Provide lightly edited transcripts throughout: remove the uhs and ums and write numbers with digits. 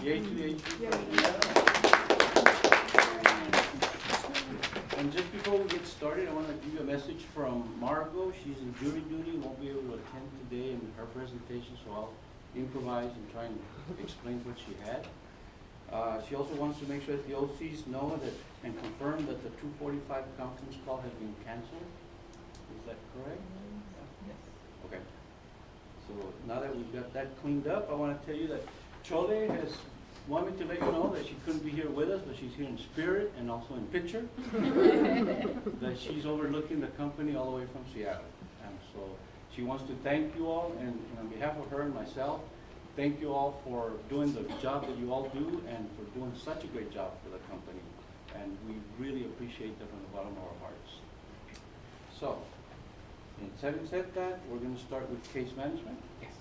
Yay to yay. And just before we get started, I want to give you a message from Margot. She's in jury duty, won't be able to attend today in her presentation, so I'll improvise and try and explain what she had. She also wants to make sure that the OCs know that and confirm that the 2:45 conference call has been canceled. Is that correct? Yes. Okay. So now that we've got that cleaned up, I want to tell you that Chole has wanted to let you know that she couldn't be here with us, but she's here in spirit and also in picture. That she's overlooking the company all the way from Seattle. And so she wants to thank you all, and on behalf of her and myself, thank you all for doing the job that you all do and for doing such a great job for the company. And we really appreciate that from the bottom of our hearts. So, in having said that, we're going to start with case management. Yes.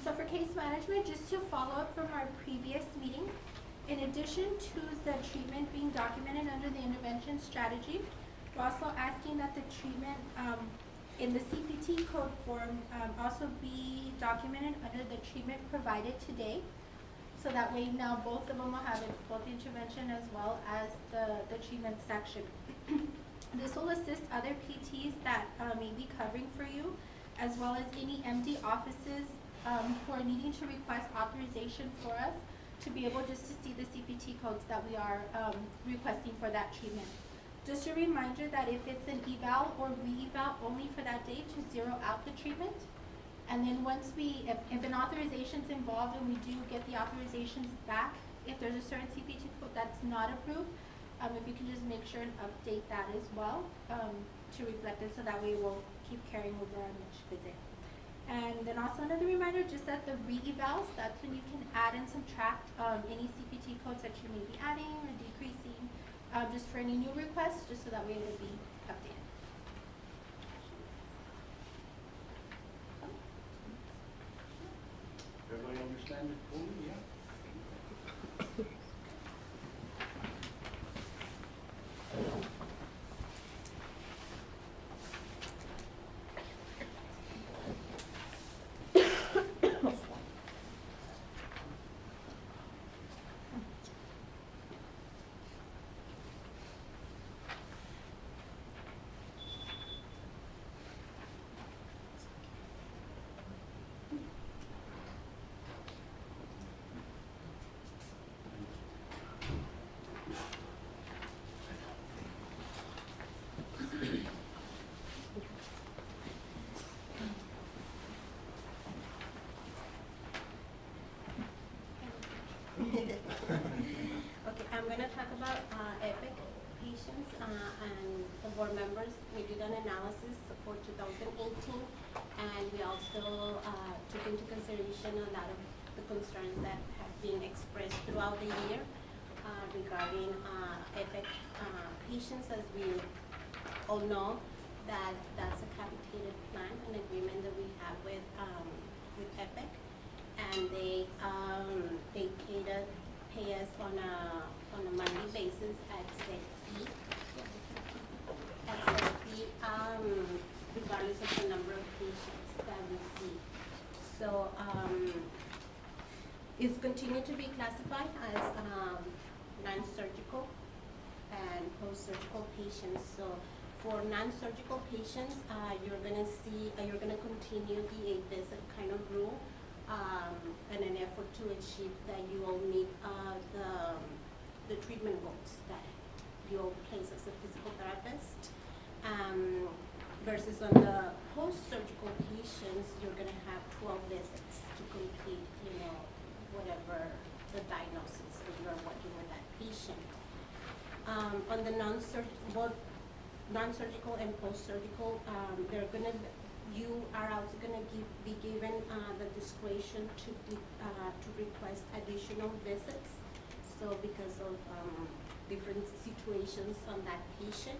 So for case management, just to follow up from our previous meeting, in addition to the treatment being documented under the intervention strategy, we're also asking that the treatment in the CPT code form also be documented under the treatment provided today. So that way now both of them will have it, both the intervention as well as the treatment section. This will assist other PTs that may be covering for you, as well as any MD offices who are needing to request authorization for us to be able just to see the CPT codes that we are requesting for that treatment. Just a reminder that if it's an eval or re-eval only for that day, to zero out the treatment. And then once if an authorization is involved and we do get the authorizations back, if there's a certain CPT code that's not approved, if you can just make sure and update that as well to reflect it, so that way we'll keep carrying over on each visit. And then also another reminder, just that the re-evals, that's when you can add and subtract any CPT codes that you may be adding or decreasing, just for any new requests, just so that way it'll be updated. Everybody understand it fully? Yeah? Okay, I'm going to talk about EPIC patients and the board members. We did an analysis for 2018, and we also took into consideration a lot of the concerns that have been expressed throughout the year regarding EPIC patients. As we all know, that's a capitated plan, an agreement that we have with EPIC. And they pay us on a monthly basis at set fee. Regardless of the number of patients that we see. So it's continued to be classified as non-surgical and post-surgical patients. So for non-surgical patients, you're gonna continue the 8-visit kind of rule. And an effort to achieve that you all meet the treatment goals that you all place as a physical therapist. Versus on the post-surgical patients, you're going to have 12 visits to complete, whatever the diagnosis that you are working with that patient. On the both non-surgical and post-surgical, you are also going to be given the discretion to request additional visits. So because of different situations on that patient.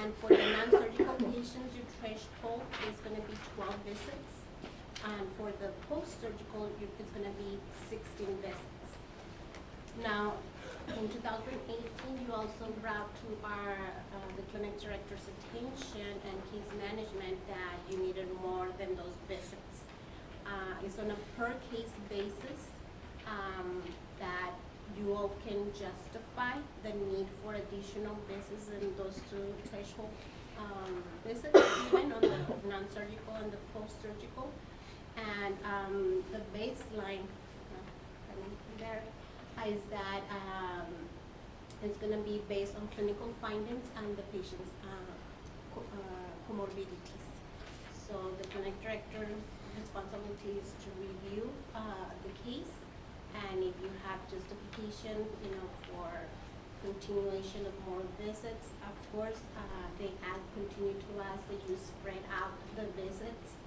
And for the non-surgical patients, your threshold is gonna be 12 visits. And for the post-surgical, it's gonna be 16 visits. Now, in 2018, you also brought to the clinic director's attention and case management that you needed more than those visits. It's on a per case basis that you all can justify the need for additional visits in those two threshold visits, even on the non-surgical and the post-surgical. And the baseline there is that it's going to be based on clinical findings and the patient's comorbidities. So the clinic director's responsibility is to review the case, and if you have justification, for continuation of more visits, of course, they continue to ask that you spread out the visits,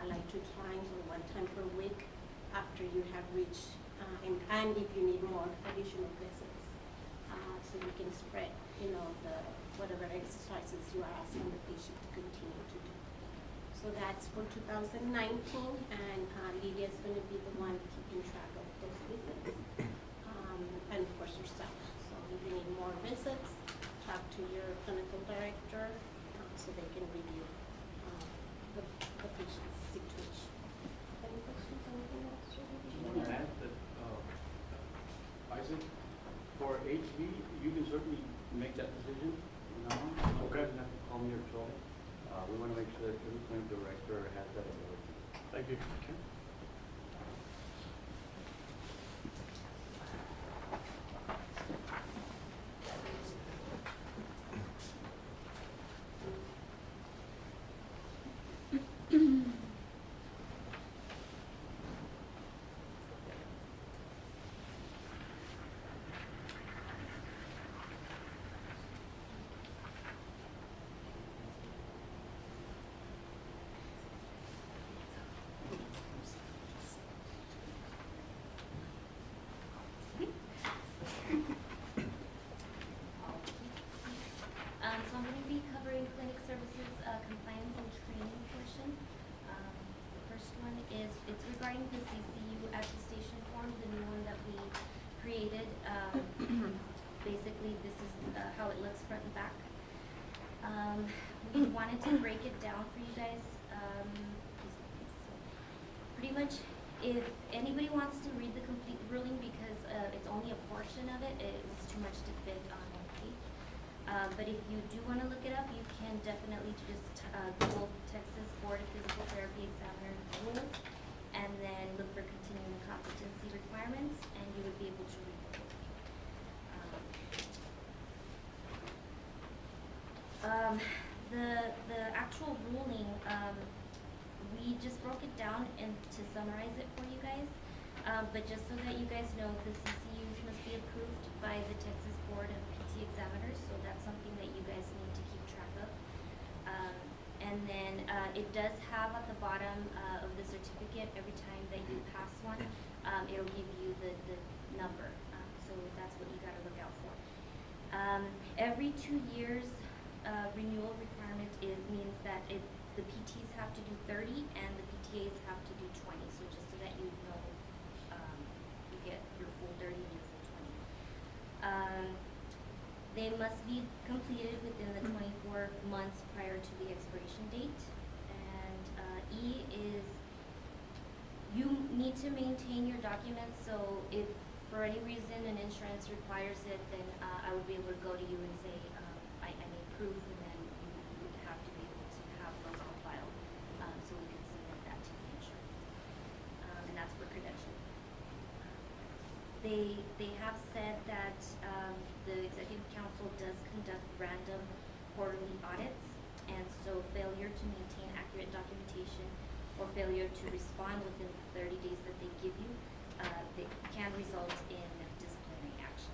like 2 times or 1 time per week after you have reached, and if you need more additional visits, so you can spread, the whatever exercises you are asking the patient to continue to do. So that's for 2019, and Lydia is going to be the one keeping track of those visits, and of course yourself. So if you need more visits, talk to your clinical director so they can review the patient's situation. Any questions? Anything else? Just want to add that, Isaac, for HB, you can certainly make that decision. Okay. You don't have to call me or Troy. We want to make sure that every clinic director has that ability. Thank you. Okay. So I'm going to be covering clinic services, compliance and training portion. The first one is, it's regarding the CCU attestation form, the new one that we created. Basically, this is how it looks front and back. We wanted to break it down for you guys. So pretty much, if anybody wants to read the complete ruling, because it's only a portion of it, it was too much to fit on one page. But if you do want to look it up, you can definitely just Google Texas Board of Physical Therapy Examiner rules, and then look for continuing competency requirements, and you would be able to read it. The actual ruling, we just broke it down and to summarize it for you guys. But just so that you guys know, the CCUs must be approved by the Texas Board of PT Examiners, so that's something that you guys need to keep track of. And then it does have at the bottom of the certificate, every time that you pass one, it'll give you the number. So that's what you gotta look out for. Every 2 years, renewal requirement means that the PTs have to do 30 and the PTAs have to do 20. So just so that you know, you get your full 30 and your full 20. They must be completed within the 24 months prior to the expiration date. And E is you need to maintain your documents. So if for any reason an insurance requires it, then I would be able to go to you and say, I need proof, and then you would have to be able to have those on file, so we can submit that to the insurance. And that's for credentialing. They have said that the Executive Council does conduct random quarterly audits, and so failure to maintain accurate documentation or failure to respond within the 30 days that they give you, they can result in disciplinary action.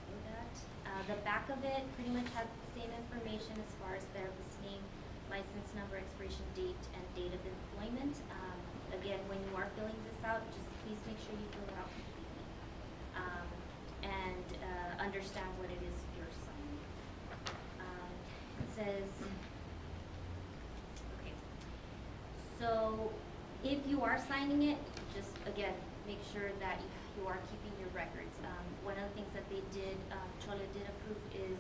So that. The back of it pretty much has the same information as far as therapist name, license number, expiration date, and date of employment. Again, when you are filling this out, just please make sure you fill it out completely and understand what it is you're signing. Okay. So if you are signing it, just again, make sure that you are keeping your records. One of the things that they did, Chole did approve is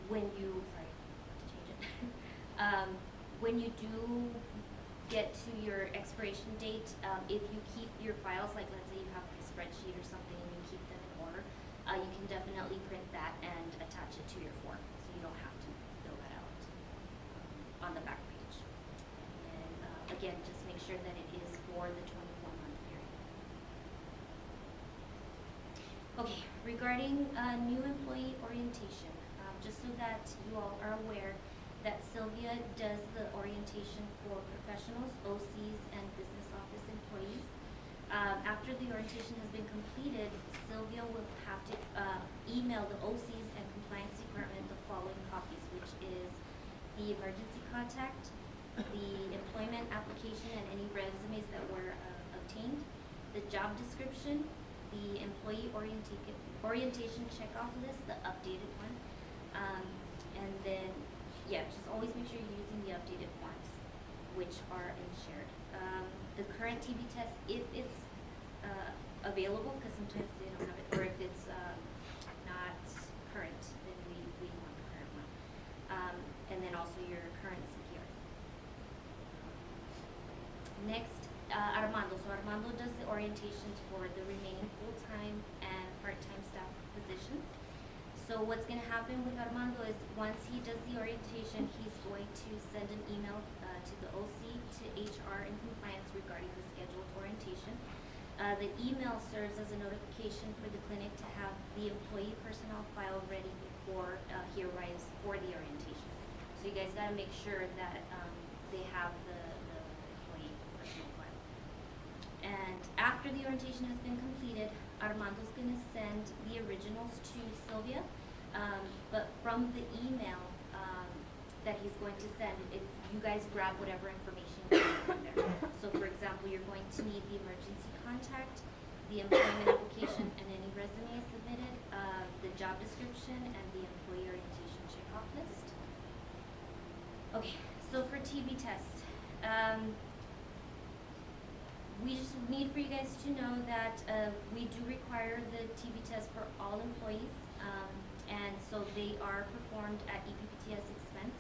when you, sorry, to change it. When you do get to your expiration date, if you keep your files, like let's say you have a spreadsheet or something and you keep them in order, you can definitely print that and attach it to your form, so you don't have to fill that out on the back page. And again, just make sure that it is for the 24-month period. Okay, regarding new employee orientation, just so that you all are aware that Sylvia does the orientation for professionals, OCs, and business office employees. After the orientation has been completed, Sylvia will have to email the OCs and compliance department the following copies, which is the emergency contact, the employment application and any resumes that were obtained, the job description, the employee orientation checkoff list, the updated one, and then, yeah, just always make sure you're using the updated forms, which are in shared. The current TB test, if it's available, because sometimes they don't have it, or if it's not current, then we want the current one. And then also your current CPR. Next, Armando. So Armando does the orientations for the remaining full-time and part-time staff positions. So what's going to happen with Armando is once he does the orientation, he's going to send an email to the OC, to HR and compliance regarding the scheduled orientation. The email serves as a notification for the clinic to have the employee personnel file ready before he arrives for the orientation. So you guys got to make sure that they have the employee personnel file. And after the orientation has been completed, Armando's going to send the originals to Sylvia, but from the email that he's going to send, you guys grab whatever information you need from there. So for example, you're going to need the emergency contact, the employment application and any resume submitted, the job description, and the employee orientation checkoff list. Okay, so for TB test, we just need for you guys to know that we do require the TB test for all employees, and so they are performed at EPPTS expense.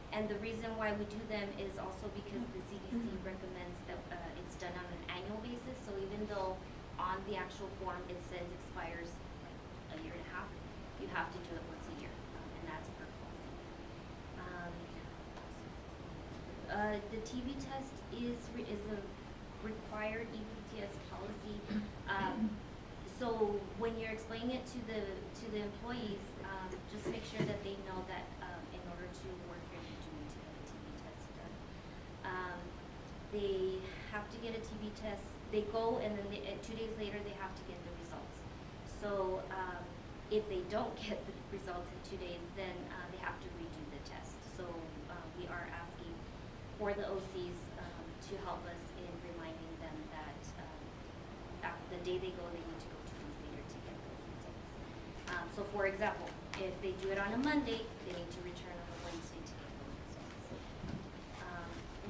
And the reason why we do them is also because the CDC recommends that it's done on an annual basis. So even though on the actual form it says expires like a year and a half, you have to do it once a year, and that's per policy. The TB test is a required EPPTS policy. So when you're explaining it to the employees, just make sure that they know that in order to work here, you do need to get a TB test done. They have to get a TB test. They go, and then 2 days later they have to get the results. So if they don't get the results in 2 days, then they have to redo the test. So we are asking for the OCs to help us in reminding them that after the day they go, they need to go 2 days later to get those results. So for example, if they do it on a Monday, they need to return on a Wednesday to get those results.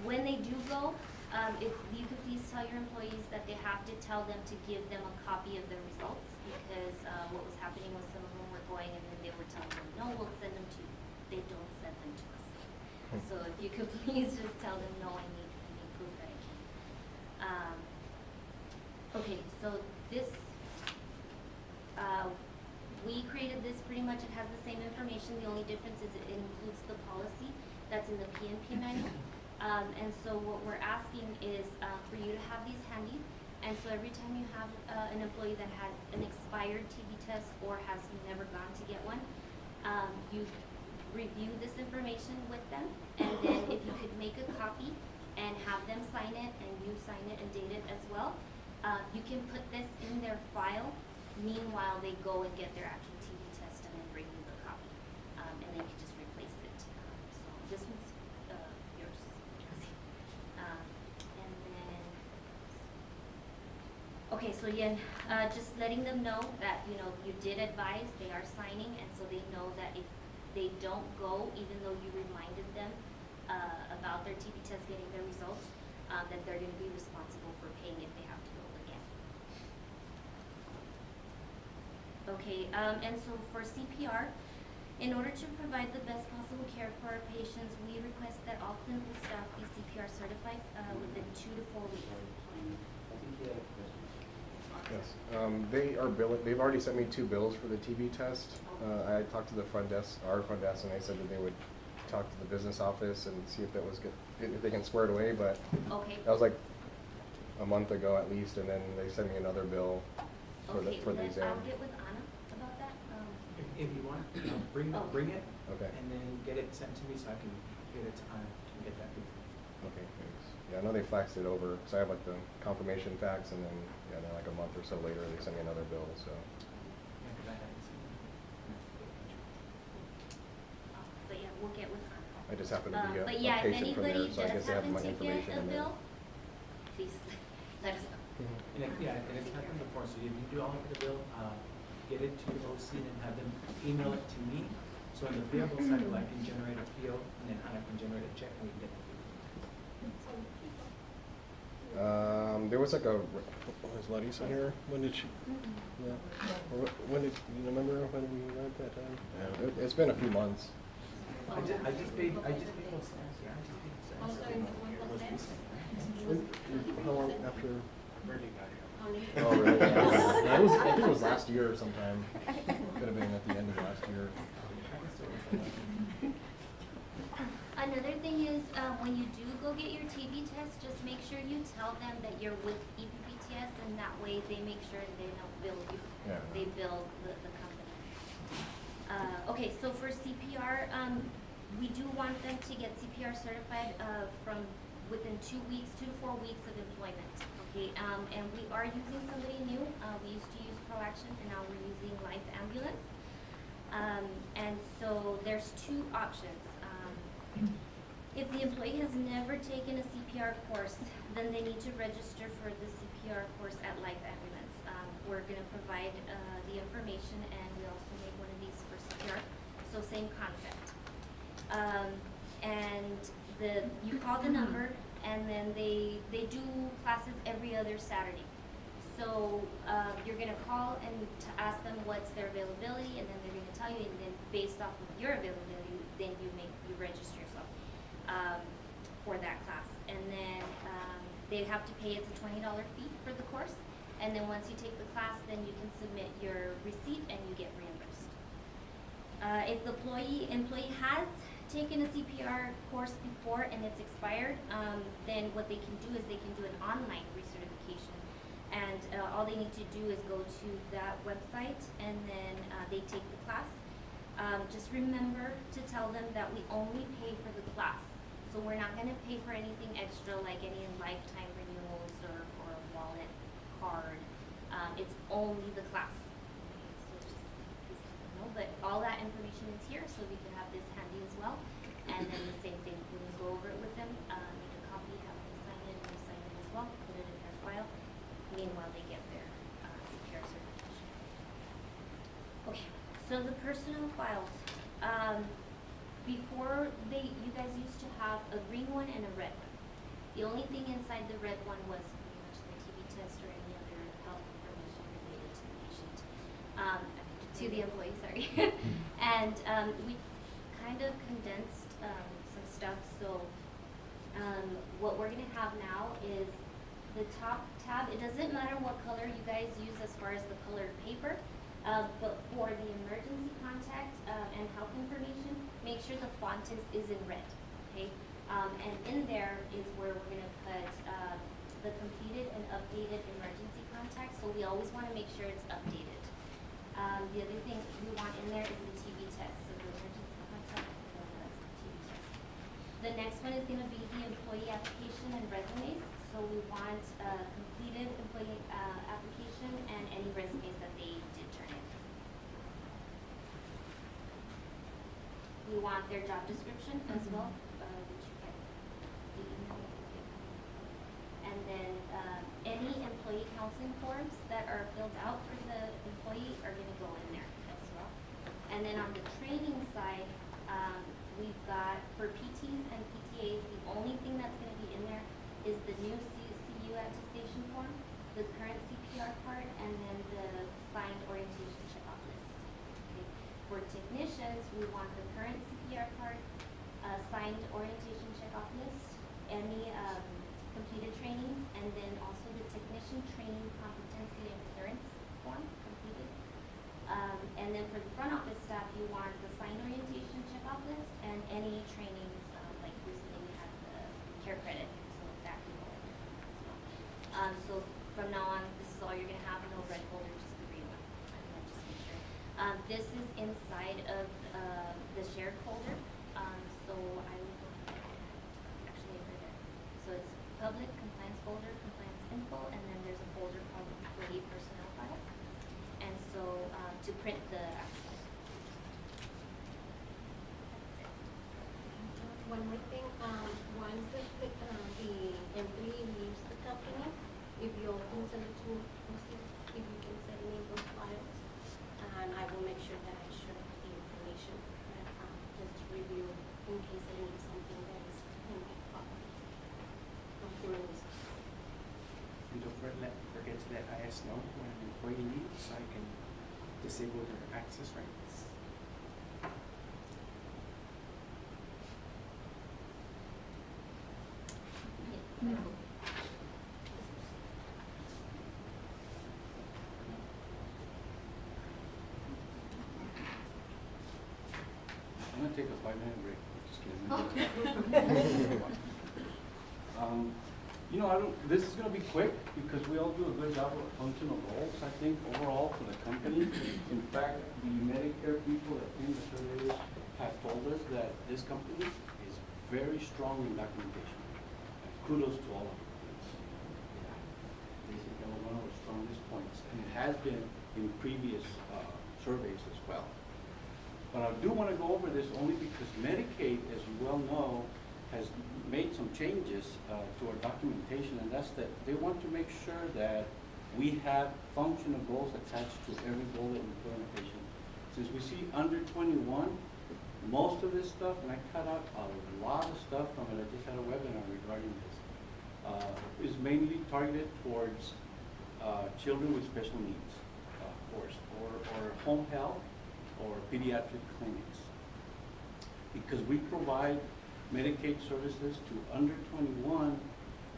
When they do go, if you could please tell your employees that they have to tell them to give them a copy of their results, because what was happening was some of them were going and then they were telling them, no, we'll send them to you. They don't send them to us. So if you could please just tell them, no, I need proof that I can. Okay, so this, we created this pretty much, it has the same information. The only difference is it includes the policy that's in the PNP manual. And so what we're asking is for you to have these handy. And so every time you have an employee that has an expired TB test or has never gone to get one, you review this information with them, and then if you could make a copy and have them sign it and you sign it and date it as well, you can put this in their file. Meanwhile, they go and get their actual TB test and then bring you the copy, and then you can just replace it. So this one's yours. And then, okay, so again, just letting them know that you did advise, they are signing, and so they know that if they don't go, even though you reminded them about their TB test getting their results, that they're going to be responsible for paying if they have to go again. Okay, and so for CPR, in order to provide the best possible care for our patients, we request that all clinical staff be CPR certified within 2 to 4 weeks. Yes, they are billing. They've already sent me 2 bills for the TB test. I talked to the front desk, our front desk, and they said that they would talk to the business office and see if that was good, if they can square it away. But Okay. that was like a month ago at least, and then they sent me another bill for Okay, the then exam. I'll get with Anna about that. If you want, bring it, Okay. and then get it sent to me so I can get it to Anna to get that. Okay, thanks. Yeah, I know they faxed it over, so I have like the confirmation fax, and then yeah, then like a month or so later they sent me another bill. So Yeah, 'cause I haven't seen it. But yeah, we'll get with Anna. I just happen to be But a yeah, if patient from anybody there, so I does guess they have happen my to get information a in there. bill, please let us know. And and it's happened before, so if you do all of the bill, get it to the OC and have them email it to me. So on the payable cycle, I can generate a PO, and then Anna can generate a check, and we can get it. There was like a. Was Larissa here? When did she? Yeah. Or when did you remember when we went that time? Yeah, it's been a few months. I just paid those cents, yeah, I just paid those cents. How long after? Only- Oh, really? Yeah, I think it was last year or sometime. Could have been at the end of last year. Another thing is, when you do go get your TB test, just make sure you tell them that you're with EPPTS, and that way they make sure they don't bill you. Yeah. They bill the company. Okay, so for CPR, we do want them to get CPR certified from within 2 weeks, 2 to 4 weeks of employment. Okay, and we are using somebody new. We used to use ProAction, and now we're using Life Ambulance. And so there's 2 options. If the employee has never taken a CPR course, then they need to register for the CPR course at Life Ambulance. We're going to provide the information, and we also make one of these for CPR. So same concept. And you call the number, and then they do classes every other Saturday. So you're going to call and to ask them what's their availability, and then they're going to tell you, and then based off of your availability, then you register yourself for that class. And then they have to pay, it's a $20 fee for the course. And then once you take the class, then you can submit your receipt and you get reimbursed. If the employee has taken a CPR course before and it's expired, then what they can do is they can do an online recertification. And all they need to do is go to that website, and then they take the class. Just remember to tell them that we only pay for the class. So we're not going to pay for anything extra like any lifetime renewals or a wallet card. It's only the class. Okay, so just please let them know. But all that information is here, so we can have this handy as well. And then the same thing, when we go over it with them, make a copy, have them sign it, and we sign it as well, put it in their file. Meanwhile, they get their CPR certification. Okay, so the personal files. Before you guys used to have a green one and a red one. The only thing inside the red one was pretty much the TB test or any other health information related to the patient, to the employee, sorry. And we kind of condensed some stuff. So what we're gonna have now is the top tab. It doesn't matter what color you guys use as far as the colored paper. But for the emergency contact and health information, make sure the font is in red, okay? And in there is where we're going to put the completed and updated emergency contact, so we always want to make sure it's updated. The other thing we want in there is the TB test, so the emergency contact as well as the TB test. The next one is going to be the employee application and resumes, so we want completed employee application and any resumes that they did turn in. We want their job description as well, which you get the email that you get. And then any employee counseling forms that are filled out for the employee are going to go in there as well. And then on the training side, We've got, for PTs and PTAs, the only thing that's gonna be in there is the new CU attestation form, the current CPR part, and then the signed orientation checkoff list. Okay. For technicians, we want the current CPR part, signed orientation checkoff list, any completed trainings, and then also the technician training competency and clearance form completed. And then for the front office staff, you want the signed orientation checkoff list and any trainings, like recently we had the care credit, so that can go in there as well. So from now on, this is all you're gonna have, no red folder, just the green one. I'm just make sure. This is inside of the shared folder. So I will go ahead and actually over there. So it's public compliance folder, compliance info, and then there's a folder called employee personnel file. And so to print the actual. One more thing, once the employee leaves the company, if you can send it to me, if you can send me those files, and I will make sure that I share the information, just to review in case I need something that is in my file. And don't forget to let IS know when an employee leaves so I can disable their access rights. I'm gonna take a 5-minute break. Just kidding. You know, this is gonna be quick because we all do a good job of functional roles, I think, overall for the company. In fact, the Medicare people that came to surveys have told us that this company is very strong in documentation. And kudos to all of you. They said that was one of our strongest points, and it has been in previous surveys as well. But I do want to go over this only because Medicaid, as you well know, has made some changes to our documentation, and that's that they want to make sure that we have functional goals attached to every goal that we put on a patient. Since we see under 21, most of this stuff, and I cut out a lot of stuff from it, I just had a webinar regarding this, is mainly targeted towards children with special needs, of course, or home health, or pediatric clinics. Because we provide Medicaid services to under 21,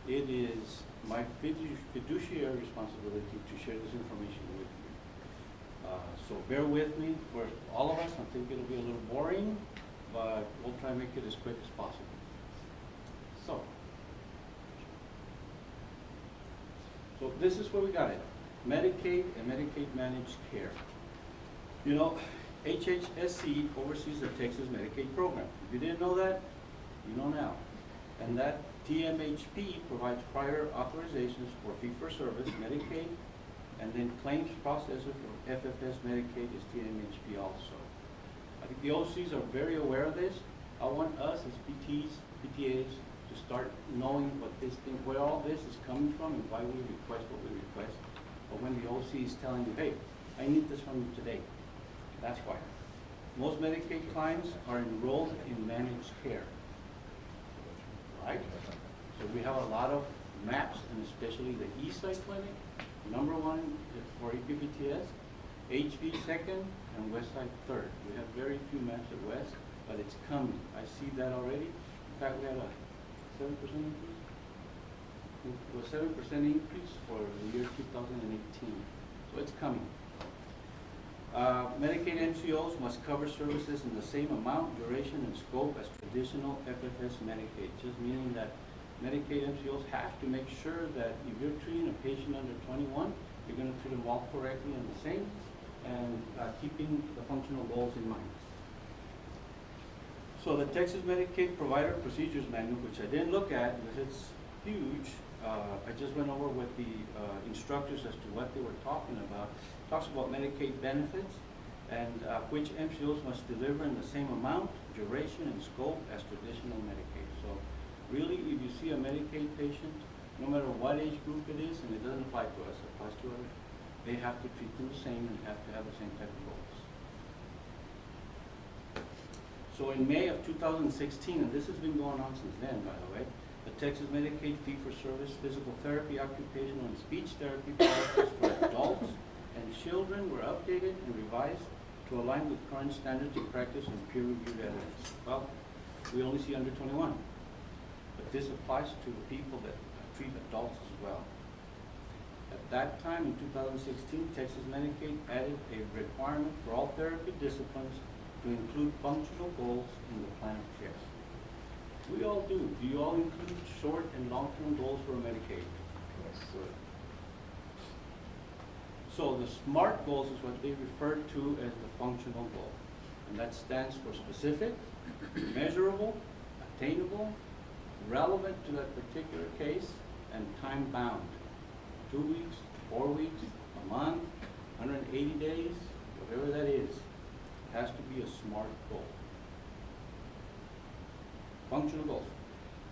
it is my fiduciary responsibility to share this information with you. So bear with me for all of us. I think it'll be a little boring, but we'll try and make it as quick as possible. So this is where we got it. Medicaid and Medicaid managed care. You know, HHSC oversees the Texas Medicaid program. If you didn't know that, you know now. And that TMHP provides prior authorizations for fee-for-service Medicaid, and then claims processor for FFS Medicaid is TMHP also. I think the OCs are very aware of this. I want us as PTs, PTAs to start knowing what this thing, where all this is coming from and why we request what we request. But when the OC is telling you, hey, I need this from you today, that's why. Most Medicaid clients are enrolled in managed care, right? So we have a lot of maps, and especially the Eastside Clinic, number 1 for EPBTS, HV second, and Westside third. We have very few maps at West, but it's coming. I see that already. In fact, we had a 7% increase. It was 7% increase for the year 2018. So it's coming. Medicaid MCOs must cover services in the same amount, duration, and scope as traditional FFS Medicaid, just meaning that Medicaid MCOs have to make sure that if you're treating a patient under 21, you're going to treat them all correctly and the same, and keeping the functional goals in mind. So the Texas Medicaid Provider Procedures Manual, which I didn't look at because it's huge, I just went over with the instructors as to what they were talking about. Talks about Medicaid benefits and which MCOs must deliver in the same amount, duration, and scope as traditional Medicaid. So really, if you see a Medicaid patient, no matter what age group it is, and it doesn't apply to us, it applies to others, they have to treat them the same and have to have the same type of goals. So So in May of 2016, and this has been going on since then, by the way, the Texas Medicaid fee-for-service physical therapy, occupational, and speech therapy policies for adults and children were updated and revised to align with current standards of practice and peer-reviewed evidence. Well, we only see under 21, but this applies to the people that treat adults as well. At that time, in 2016, Texas Medicaid added a requirement for all therapy disciplines to include functional goals in the plan of care. We all do. Do you all include short and long-term goals for Medicaid? Yes. Good. So the SMART goals is what they refer to as the functional goal. And that stands for specific, measurable, attainable, relevant to that particular case, and time-bound. 2 weeks, 4 weeks, a month, 180 days, whatever that is, has to be a SMART goal. Functional goals.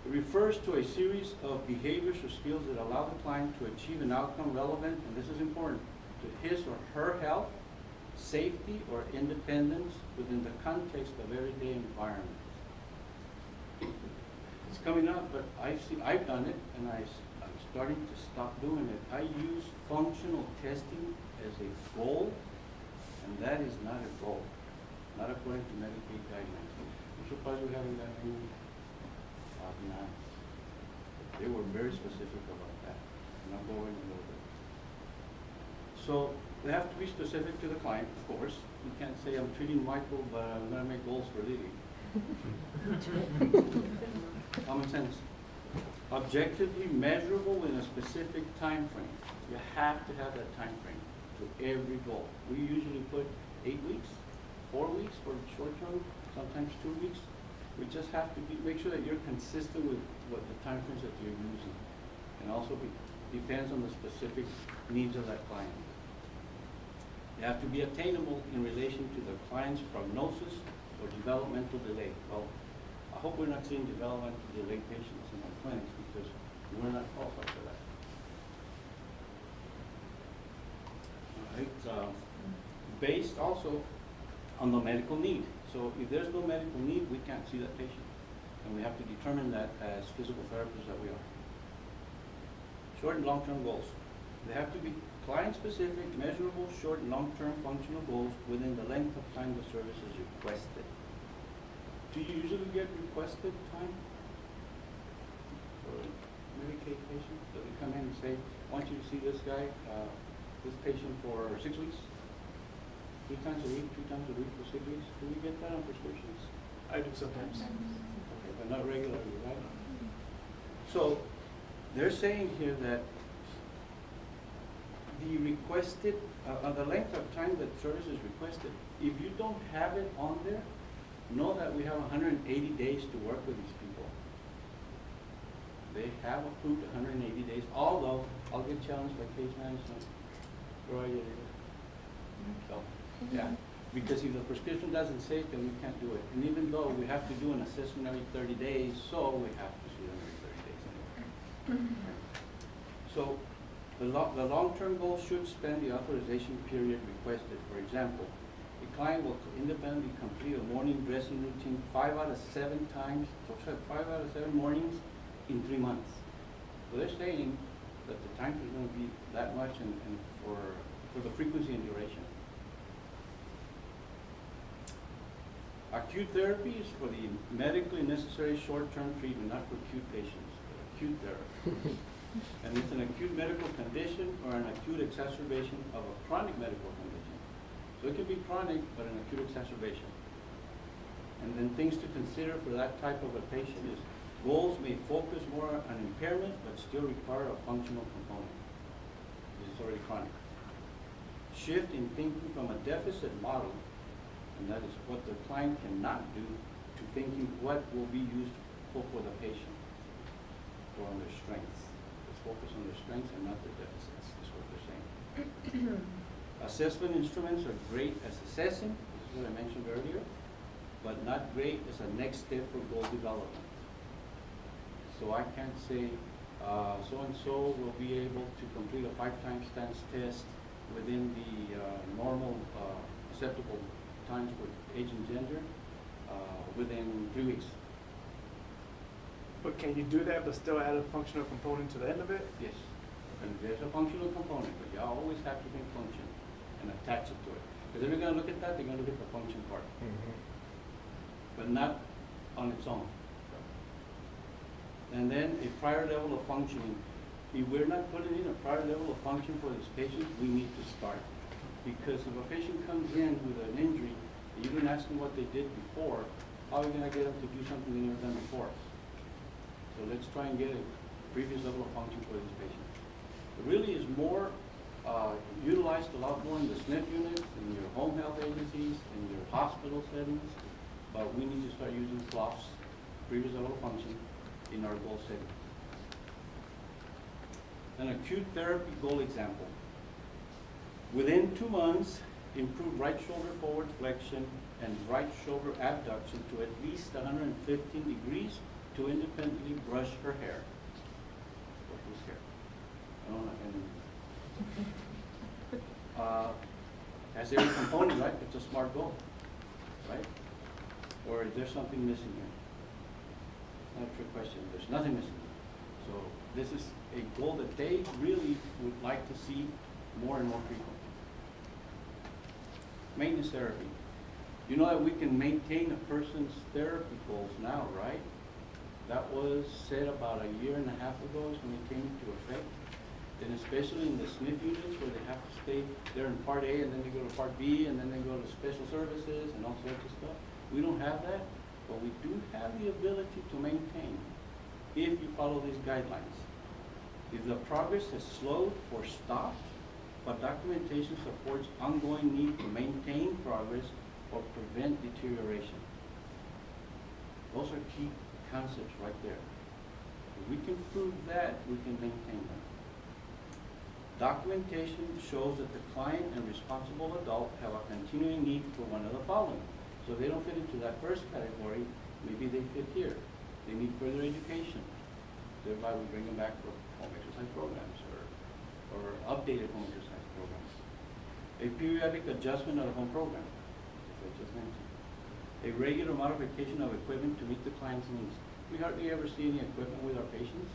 It refers to a series of behaviors or skills that allow the client to achieve an outcome relevant, and this is important, to his or her health, safety, or independence within the context of everyday environment. It's coming up, but I've done it, and I'm starting to stop doing it. I use functional testing as a goal, and that is not a goal, not according to Medicaid guidelines. I'm surprised we haven't got any. They were very specific about that, and I'll go in a little bit. So they have to be specific to the client, of course. You can't say, I'm treating Michael, but I'm going to make goals for Lily. Common sense. Objectively measurable in a specific time frame. You have to have that time frame to every goal. We usually put 8 weeks, 4 weeks for short term, sometimes 2 weeks. We just have to make sure that you're consistent with what the time frames that you're using. And also depends on the specific needs of that client. They have to be attainable in relation to the client's prognosis or developmental delay. Well, I hope we're not seeing developmental delay patients in our clinics because we're not qualified for that. All right, based also on the medical need. So if there's no medical need, we can't see that patient. And we have to determine that as physical therapists that we are. Short and long-term goals. They have to be client-specific, measurable, short and long-term functional goals within the length of time the service is requested. Do you usually get requested time for Medicaid patients? Do they come in and say, I want you to see this guy, this patient for 6 weeks? 3 times a week, 2 times a week for 6 weeks? Do we get that on prescriptions? I do sometimes. Okay, but not regularly, right? So they're saying here that the requested, the length of time that service is requested, if you don't have it on there, know that we have 180 days to work with these people. They have approved 180 days, although I'll get challenged by case management. Where are you? So, yeah, because if the prescription doesn't say it, then we can't do it. And even though we have to do an assessment every 30 days, so we have to see them every 30 days anyway. So the long-term goal should span the authorization period requested. For example, a client will independently complete a morning dressing routine 5 out of 7 times, so 5 out of 7 mornings in 3 months. So they're saying that the time is going to be that much and for the frequency and duration. Acute therapy is for the medically necessary short-term treatment, not for acute patients. Acute therapy. And it's an acute medical condition or an acute exacerbation of a chronic medical condition. So it can be chronic, but an acute exacerbation. And then things to consider for that type of a patient is goals may focus more on impairment, but still require a functional component. This is already chronic. Shift in thinking from a deficit model, and that is what the client cannot do, to thinking what will be used for the patient or on their strengths. Let's focus on their strengths and not their deficits, is what they're saying. Assessment instruments are great as assessing, this is what I mentioned earlier, but not great as a next step for goal development. So I can't say so-and-so will be able to complete a 5-time stance test within the normal acceptable times for age and gender. within 3 weeks. But can you do that but still add a functional component to the end of it? Yes, and there's a functional component, but you always have to make function and attach it to it. Because if you're gonna look at that, they're gonna look at the function part, but not on its own. And then a prior level of functioning. If we're not putting in a prior level of function for this patient, we need to start. Because if a patient comes in with an injury, and you didn't ask them what they did before, how are we gonna get them to do something they never done before? So let's try and get a previous level of function for this patient. It really is more utilized a lot more in the SNF units, in your home health agencies, in your hospital settings, but we need to start using PLOFs, previous level of function, in our goal setting. An acute therapy goal example. Within 2 months, improve right shoulder forward flexion and right shoulder abduction to at least 115 degrees to independently brush her hair. Or his hair. I don't know. Has every component, right? It's a SMART goal, right? Or is there something missing here? Not a trick question. There's nothing missing. So this is a goal that they really would like to see more and more frequently. Maintenance therapy. You know that we can maintain a person's therapy goals now, right? That was said about 1.5 years ago is when it came into effect. And especially in the SNF units where they have to stay there in Part A and then they go to Part B and then they go to special services and all sorts of stuff. We don't have that, but we do have the ability to maintain if you follow these guidelines. If the progress has slowed or stopped, but documentation supports ongoing need to maintain progress or prevent deterioration. Those are key concepts right there. If we can prove that, we can maintain them. Documentation shows that the client and responsible adult have a continuing need for one of the following. So they don't fit into that first category, maybe they fit here. They need further education. Thereby we bring them back for home exercise programs or updated home exercise programs. A periodic adjustment of the home program, as I just mentioned. A regular modification of equipment to meet the client's needs. We hardly ever see any equipment with our patients.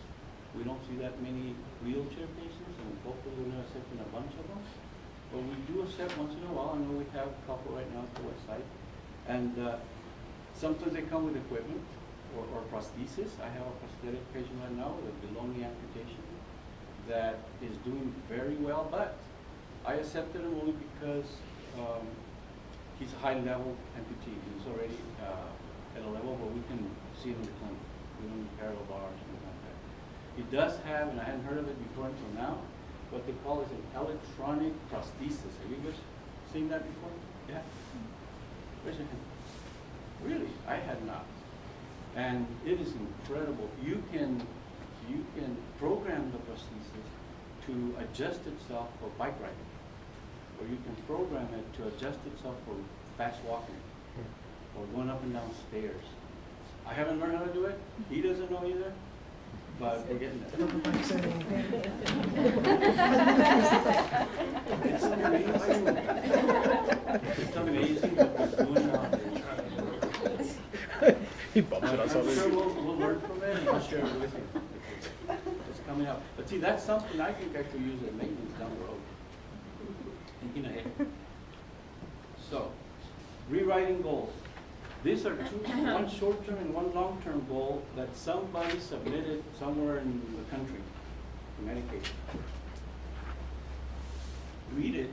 We don't see that many wheelchair patients, and hopefully we're not accepting a bunch of them. But we do accept once in a while. I know we have a couple right now at the west side. And sometimes they come with equipment or prosthesis. I have a prosthetic patient right now with a below-knee amputation that is doing very well, but I accepted him only because he's a high-level amputee. He's already at a level where we can see him in the clinic. We don't need parallel bars or anything like that. He does have, and I hadn't heard of it before until now, what they call is an electronic prosthesis. Have you guys seen that before? Yeah? Raise your hand. Really? I had not. And it is incredible. You can program the prosthesis to adjust itself for bike riding, or you can program it to adjust itself for fast walking, or going up and down stairs. I haven't learned how to do it. He doesn't know either, but we're getting there. It's amazing. It's amazing what we're doing now. He bumps it on I'm something. sure we'll learn from it and I'll share it with you. It's coming up. But see, that's something I think I could use as maintenance down the road. Thinking ahead. So, rewriting goals. These are two, one short-term and one long-term goal that somebody submitted somewhere in the country to Medicaid. Read it.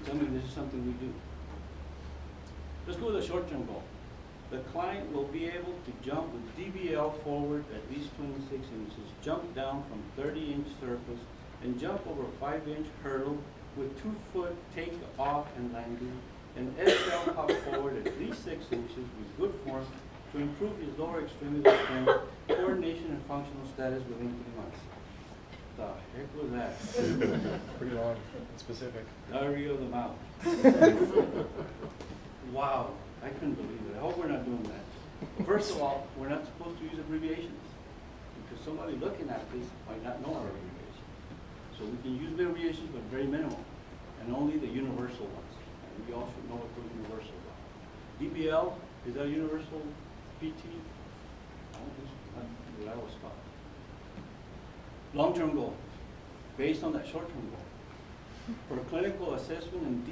Tell me this is something we do. Let's go with a short-term goal. The client will be able to jump with DBL forward at least 26 inches, jump down from 30-inch surface, and jump over a 5-inch hurdle with 2-foot take off and landing, and SL hop forward at least 6 inches with good form to improve his lower extremity strength, coordination, and functional status within 3 months. The heck was that? Pretty long and specific. Diarrhea of the mouth. Wow, I couldn't believe it. I hope we're not doing that. First of all, we're not supposed to use abbreviations because somebody looking at this might not know our abbreviations. So we can use abbreviations, but very minimal, and only the universal ones. And we all should know what those universals are. DBL, is that universal PT? Oh, this is not what I was taught. Long-term goal, based on that short-term goal. For clinical assessment in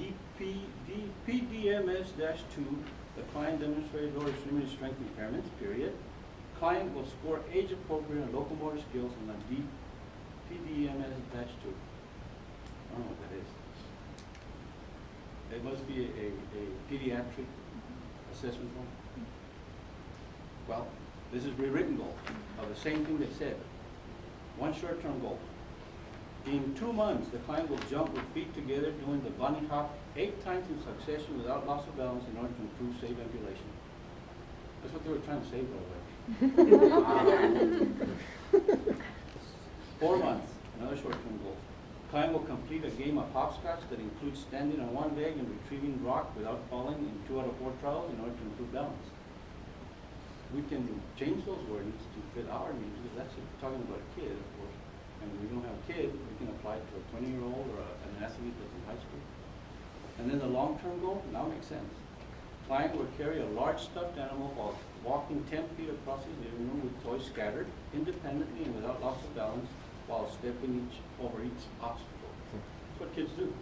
PDMS-2, the client demonstrated lower extremity strength impairments, period. Client will score age-appropriate and locomotor skills on the PDMS-2. I don't know what that is. It must be a pediatric assessment form. Well, this is rewritten goal of the same thing they said. One short-term goal. In 2 months, the client will jump with feet together doing the bunny hop 8 times in succession without loss of balance in order to improve safe ambulation. That's what they were trying to say, by the way. 4 months, another short-term goal. Client will complete a game of hopscotch that includes standing on one leg and retrieving rock without falling in 2 out of 4 trials in order to improve balance. We can change those wordings to fit our needs because that's talking about a kid, of course. And when we don't have a kid, we can apply it to a 20-year-old or an athlete that's in high school. And then the long-term goal, now makes sense. Client will carry a large stuffed animal while walking 10 feet across his living room with toys scattered independently and without loss of balance while stepping over each obstacle. That's what kids do.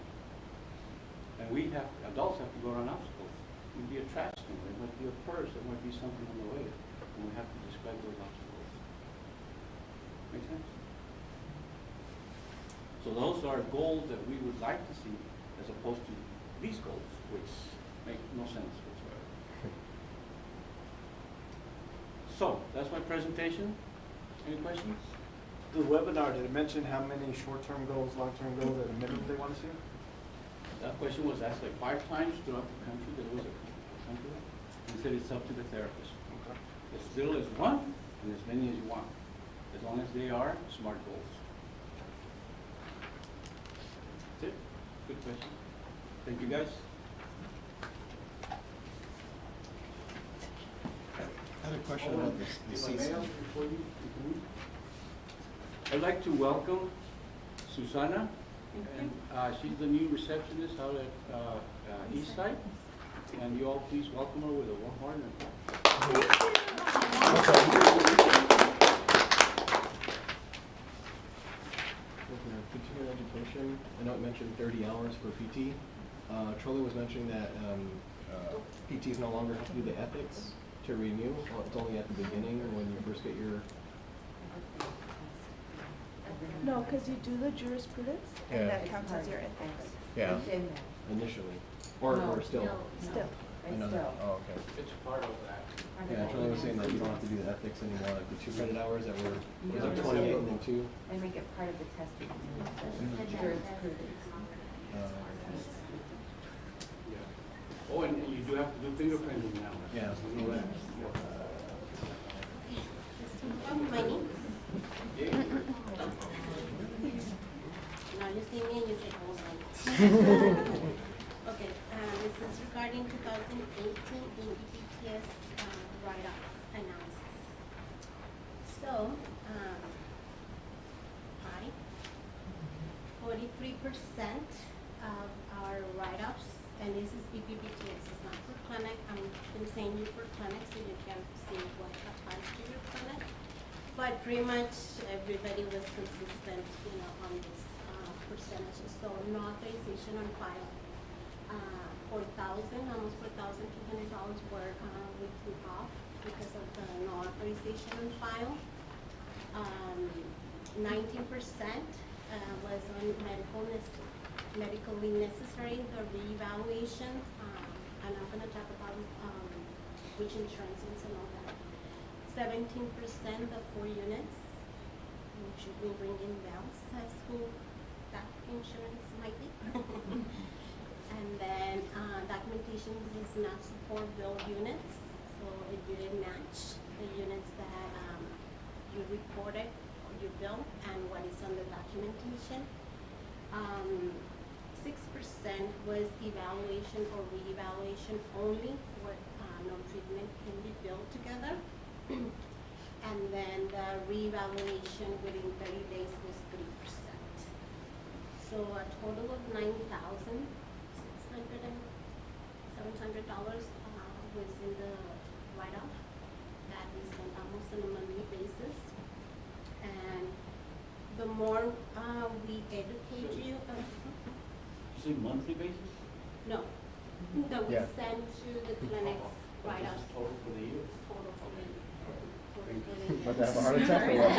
And adults have to go around obstacles. It might be a trash thing, it might be a purse, it might be something on the way. And we have to describe those obstacles. Make sense? So those are goals that we would like to see as opposed to these goals, which make no sense whatsoever. So, that's my presentation. Any questions? The webinar, did it mention how many short-term goals, long-term goals at a minimum they want to see? That question was asked like 5 times throughout the country. There was a country. He said it's up to the therapist. Okay. As little as 1 and as many as you want, as long as they are SMART goals. That's it. Good question. Thank you, guys. I had a question about this. Before you continue, I'd like to welcome Susana. And, she's the new receptionist out at East Side. And you all please welcome her with a warm heart and Continuing education, I know it mentioned 30 hours for PT. Charlie was mentioning that PTs no longer have to do the ethics to renew. Well, it's only at the beginning when you first get your... No, because you do the jurisprudence, Yeah. and that counts as your ethics. Yeah, It's in there. initially. Or still? No. Still. Another, Still. oh, okay. It's part of that. Yeah, Charlie was saying that you don't have to do the ethics anymore, like the 2 credit hours that were, You was don't it have 28 to. and then 2? They make it part of the testing. Jurisprudence. oh, and you do have to do fingerprinting now. Yeah. You know that. Money. Yeah. Now you see me and you say, oh, money. Okay, this is regarding 2018 EPTS write-off analysis. So, 43% of our write-offs, and this is BPPTS, it's not for clinic. I'm been saying you for clinic so you can see what applies to your clinic. But pretty much everybody was consistent, on this percentages. So no authorization on file. Almost $4,200 were we took off because of the no authorization on file. 19% was on medically necessary, the reevaluation, and I'm going to talk about which insurances and all that. 17% the 4 units, which will bring in bells as who that insurance might be. And then documentation does not support billed units, so it didn't match the units that you reported or you billed and what is on the documentation. 6% was evaluation or reevaluation only, where no treatment can be billed together. And then the reevaluation within 30 days was 3%. So a total of $9,700 with write-off. That is almost on a monthly basis. And the more we educate you, You say monthly basis? no, that we Yeah. send to the clinics Or write-offs. just total for the year? Total for the year. Thank you. About to have a heart attack or what?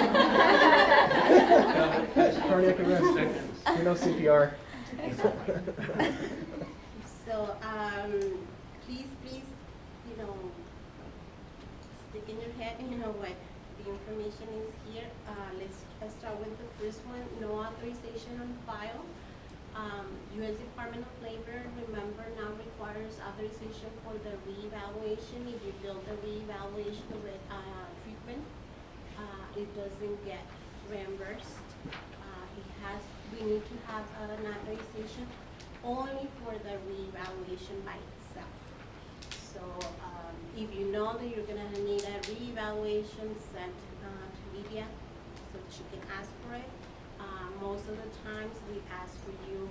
Cardiac arrest. You know CPR. So, please, you know, stick in your head, you know, what the information is here. Let's start with the first one, no authorization on file. U.S. Department of Labor, remember, now requires authorization for the reevaluation. If you build the reevaluation with treatment, it doesn't get reimbursed. We need to have an authorization only for the reevaluation by itself. So if you know that you're gonna need a reevaluation, send to Lydia so that she can ask for it. Most of the times we ask for you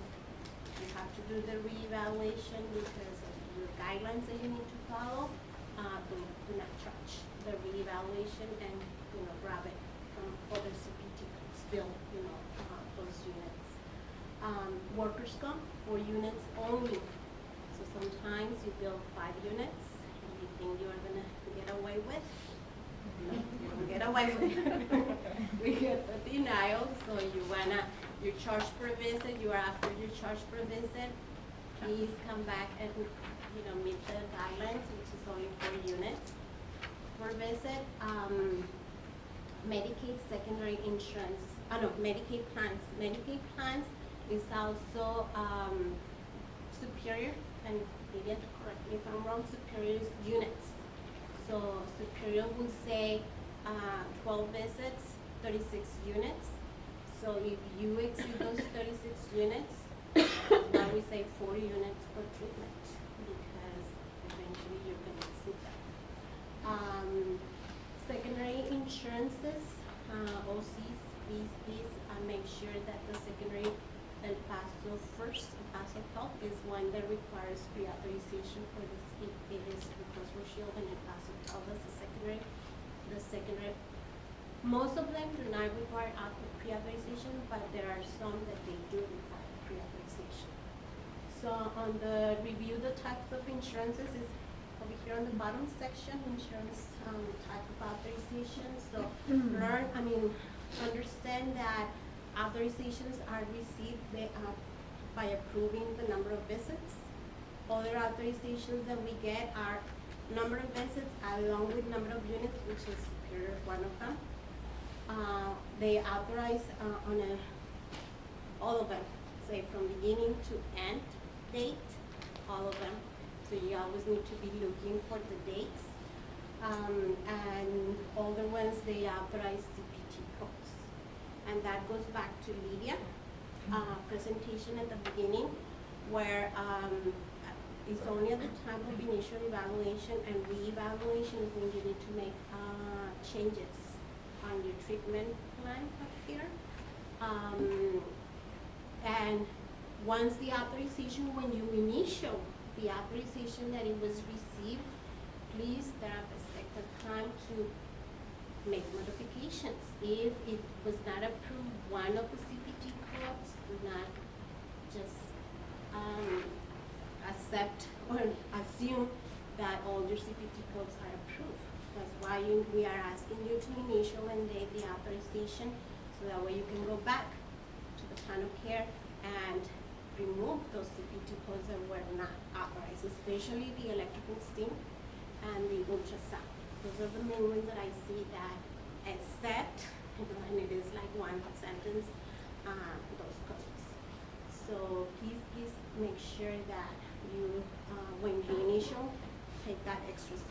have to do the reevaluation because of your guidelines that you need to follow. Do not charge the reevaluation and, you know, grab it from other CPT still, you know, those units. Workers' comp, 4 units only. So sometimes you build 5 units and you think you're gonna get away with. No, you don't get away with it. We get the denial, so you charge per visit, you are after your charge per visit. Please come back and, you know, meet the guidelines, which is only 4 units per visit. Medicaid secondary insurance, Medicaid plans. Medicaid plans is also Superior, and Lydia, correct me if I'm wrong, Superior is units. So Superior will say 12 visits, 36 units. So if you exceed those 36 units, now we say 4 units per treatment because eventually you're going to exceed that. Secondary insurances, OCs, please make sure that the secondary El Paso First, El Paso Health is one that requires pre-authorization for this. It is because Blue Shield and El Paso Health as a secondary. The secondary, most of them do not require pre-authorization, but there are some that they do require pre-authorization. So on the review the types of insurances is over here on the bottom section, insurance type of authorization. So understand that authorizations are received by approving the number of visits. Other authorizations that we get are number of visits along with number of units, which is Superior one of them. They authorize all of them, say from beginning to end date, all of them. So you always need to be looking for the dates. And older ones, they authorize CPT codes. And that goes back to Lydia, presentation at the beginning, where it's only at the time of initial evaluation, and re-evaluation is when you need to make changes on your treatment plan up here. And once the authorization, when you initial the authorization that it was received, please, therapists, take the time to make modifications. If it was not approved, one of the CPT codes, do not just accept or assume that all your CPT codes are approved. That's why we are asking you to initial and date the authorization, so that way you can go back to the plan of care and remove those CPT codes that were not authorized, especially the electrical steam and the ultrasound. Those are the main ones that I see that accept, and it is like one sentence, those codes. So please make sure that you, when you initial, take that extra step.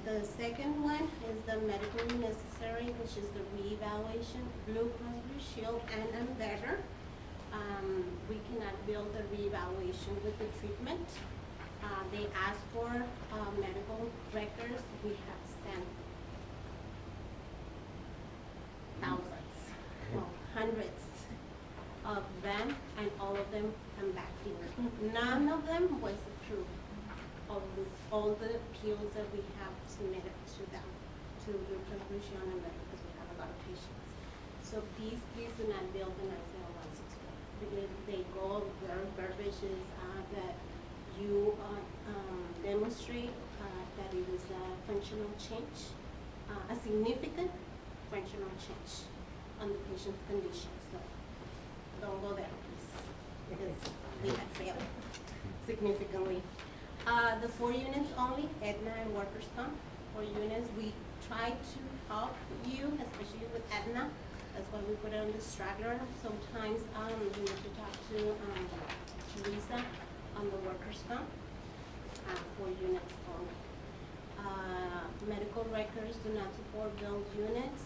The second one is the medically necessary, which is the reevaluation, Blue Cross Blue Shield and Better. We cannot build the reevaluation with the treatment. They ask for medical records. We have sent thousands, well, hundreds of them, and all of them come back clear. None of them was approved of this all the appeals that we have submitted to them, to Blue Cross Blue Shield and Medicare, because we have a lot of patients. So please do not bill the 90164, because they go, their verbiage is that you demonstrate that it is a functional change, a significant functional change on the patient's condition. So don't go there, please, because we have failed significantly. The 4 units only, Aetna and workers' comp. 4 units, we try to help you, especially with Aetna. That's why we put it on the straggler. Sometimes we need to talk to Teresa on the workers' comp. 4 units only. Medical records do not support billed units.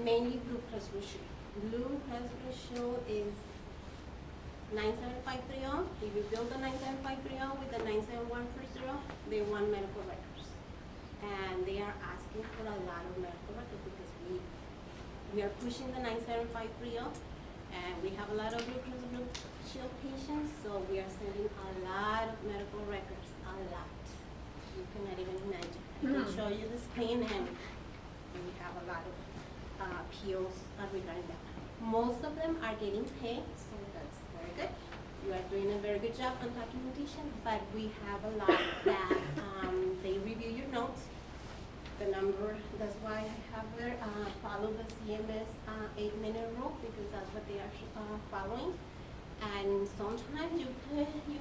Mainly Blue Cross Blue Shield. Blue Cross Blue Shield is 97530. If you build the 97530 with the 97140, they want medical records. And they are asking for a lot of medical records because we are pushing the 97530, and we have a lot of Blue Cross Blue Shield patients, so we are sending a lot of medical records, a lot. You cannot even imagine. I can show you the screen, and we have a lot of appeals regarding that. Most of them are getting paid, so that's very good. You are doing a very good job on documentation, but we have a lot that they review your notes. The number, that's why I have there, follow the CMS 8-minute rule, because that's what they are following. And sometimes you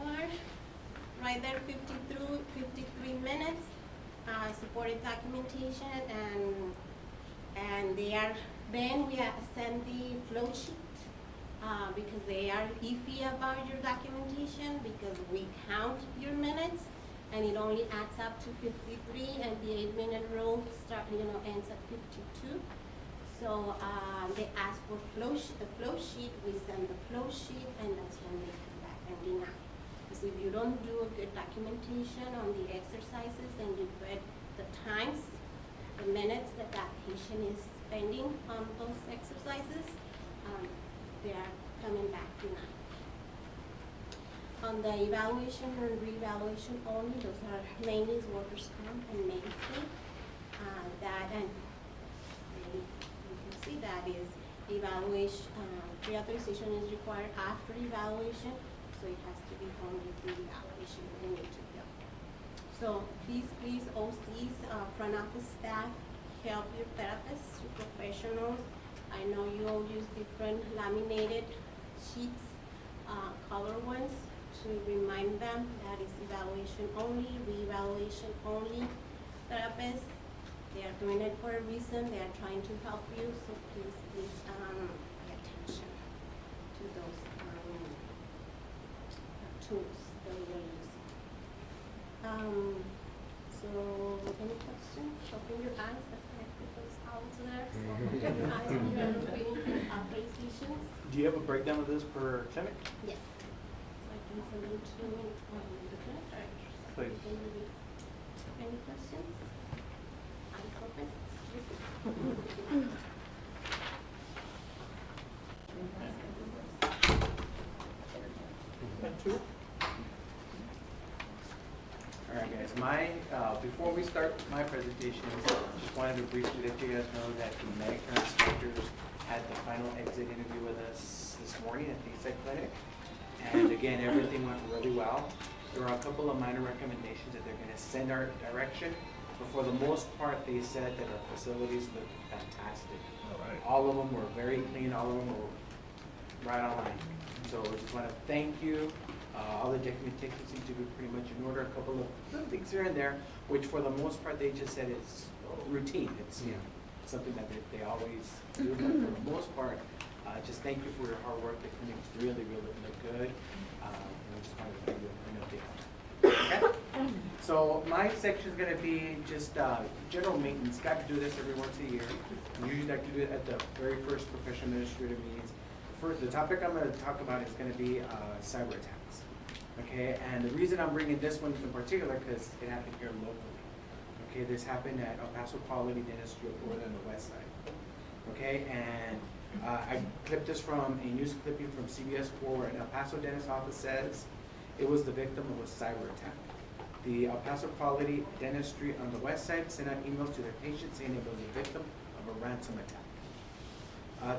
are right there 53 minutes, supported documentation, and they are, then we send the flow sheet, because they are iffy about your documentation, because we count your minutes, and it only adds up to 53, and the 8-minute rule ends at 52. So they ask for the flow sheet, we send the flow sheet, and that's when they come back and deny. Because if you don't do a good documentation on the exercises, and you put the times, the minutes that that patient is spending on those exercises, they are coming back denied. On the evaluation and reevaluation only, those are mainly workers' comp and Medicaid. And you can see that is evaluation, pre-authorization is required after evaluation, so it has to be only pre-evaluation we need to bill. So please, OCs, front office staff, help your therapists, your professionals. I know you all use different laminated sheets, color ones, to remind them that it's evaluation only, re-evaluation only. Therapists, they are doing it for a reason. They are trying to help you, so please pay attention to those tools that we are using. So, any questions? Open your eyes. That's why I put those owls there. So open your eyes when you are reading appreciations. Do you have a breakdown of this per clinic? Yes. So I can send them to the clinic. Please. Any questions? Eyes open. All right, guys, before we start my presentation, just wanted to briefly let you guys know that the Medicare inspectors had the final exit interview with us this morning at the ESEC clinic. And again, everything went really well. There are a couple of minor recommendations that they're gonna send our direction, but for the most part, they said that our facilities look fantastic. All of them were very clean, all of them were right on line. So I just wanna thank you. All the documentation seems to be pretty much in order. A couple of little things here and there, which for the most part, they just said it's routine. It's, something that they always do, but for the most part, just thank you for your hard work. The clinics really look good. And I just wanted to give you an update on that. Okay? So my section is going to be just general maintenance. Got to do this every once a year. I usually like to do it at the very first professional administrative meetings. The topic I'm going to talk about is going to be cyber attacks. Okay, and the reason I'm bringing this one in particular because it happened here locally. Okay, this happened at El Paso Quality Dentistry of Florida on the west side. Okay, and I clipped this from a news clipping from CBS 4 where an El Paso dentist office says it was the victim of a cyber attack. The El Paso Quality Dentistry on the west side sent out emails to their patients saying it was a victim of a ransom attack.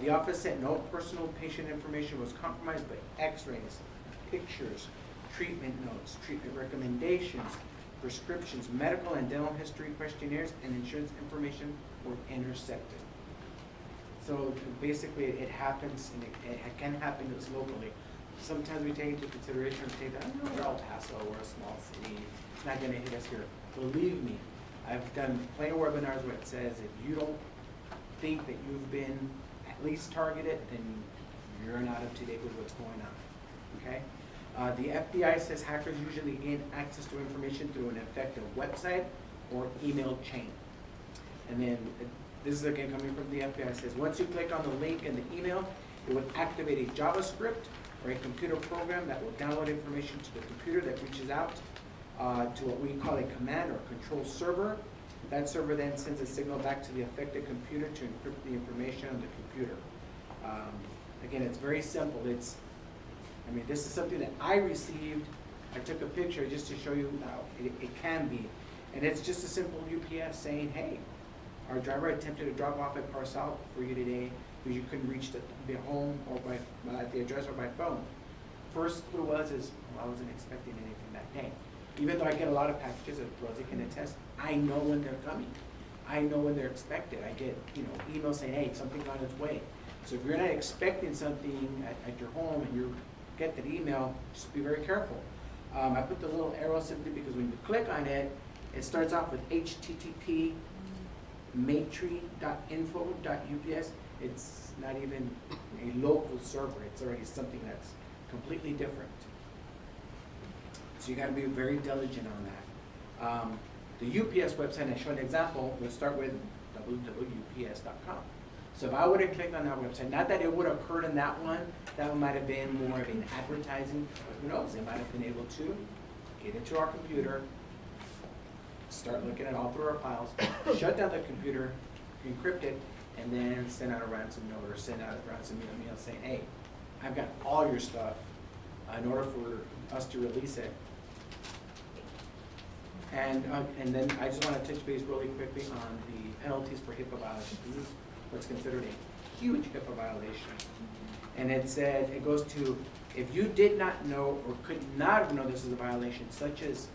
The office said no personal patient information was compromised, but x-rays, pictures, treatment notes, treatment recommendations, prescriptions, medical and dental history questionnaires, and insurance information were intercepted. So basically, it happens, and it can happen to us locally. Sometimes we take into consideration, we take that, oh, we're El Paso, we're a small city, it's not gonna hit us here. Believe me, I've done plenty of webinars where it says, if you don't think that you've been at least targeted, then you're not up to date with what's going on, okay? The FBI says hackers usually gain access to information through an effective website or email chain. And then, this is again coming from the FBI, it says, once you click on the link in the email, it will activate a JavaScript or a computer program that will download information to the computer that reaches out to what we call a command or control server. That server then sends a signal back to the affected computer to encrypt the information on the computer. Again, it's very simple. This is something that I received. I took a picture just to show you how it can be. And it's just a simple UPS saying, hey, our driver attempted to drop off a parcel for you today because you couldn't reach the home or at the address or by phone. First clue was I wasn't expecting anything that day. Even though I get a lot of packages, as Rosie can attest, I know when they're coming. I know when they're expected. I get emails saying, hey, something's on its way. So if you're not expecting something at your home and you get that email, just be very careful. I put the little arrow simply because when you click on it, it starts off with http maitri.info.ups. It's not even a local server. It's already something that's completely different. So you got to be very diligent on that. The UPS website, I showed an example, would start with www.ups.com. So if I would have clicked on that website, not that it would have occurred in that one might have been more of an advertising, but who knows, they might have been able to get into our computer, start looking at all through our files, shut down the computer, encrypt it, and then send out a ransom note or send out a ransom email saying, hey, I've got all your stuff. In order for us to release it. And then I just want to touch base really quickly on the penalties for HIPAA violations. This is what's considered a huge HIPAA violation. And it said, it goes to, if you did not know or could not have known this is a violation, such as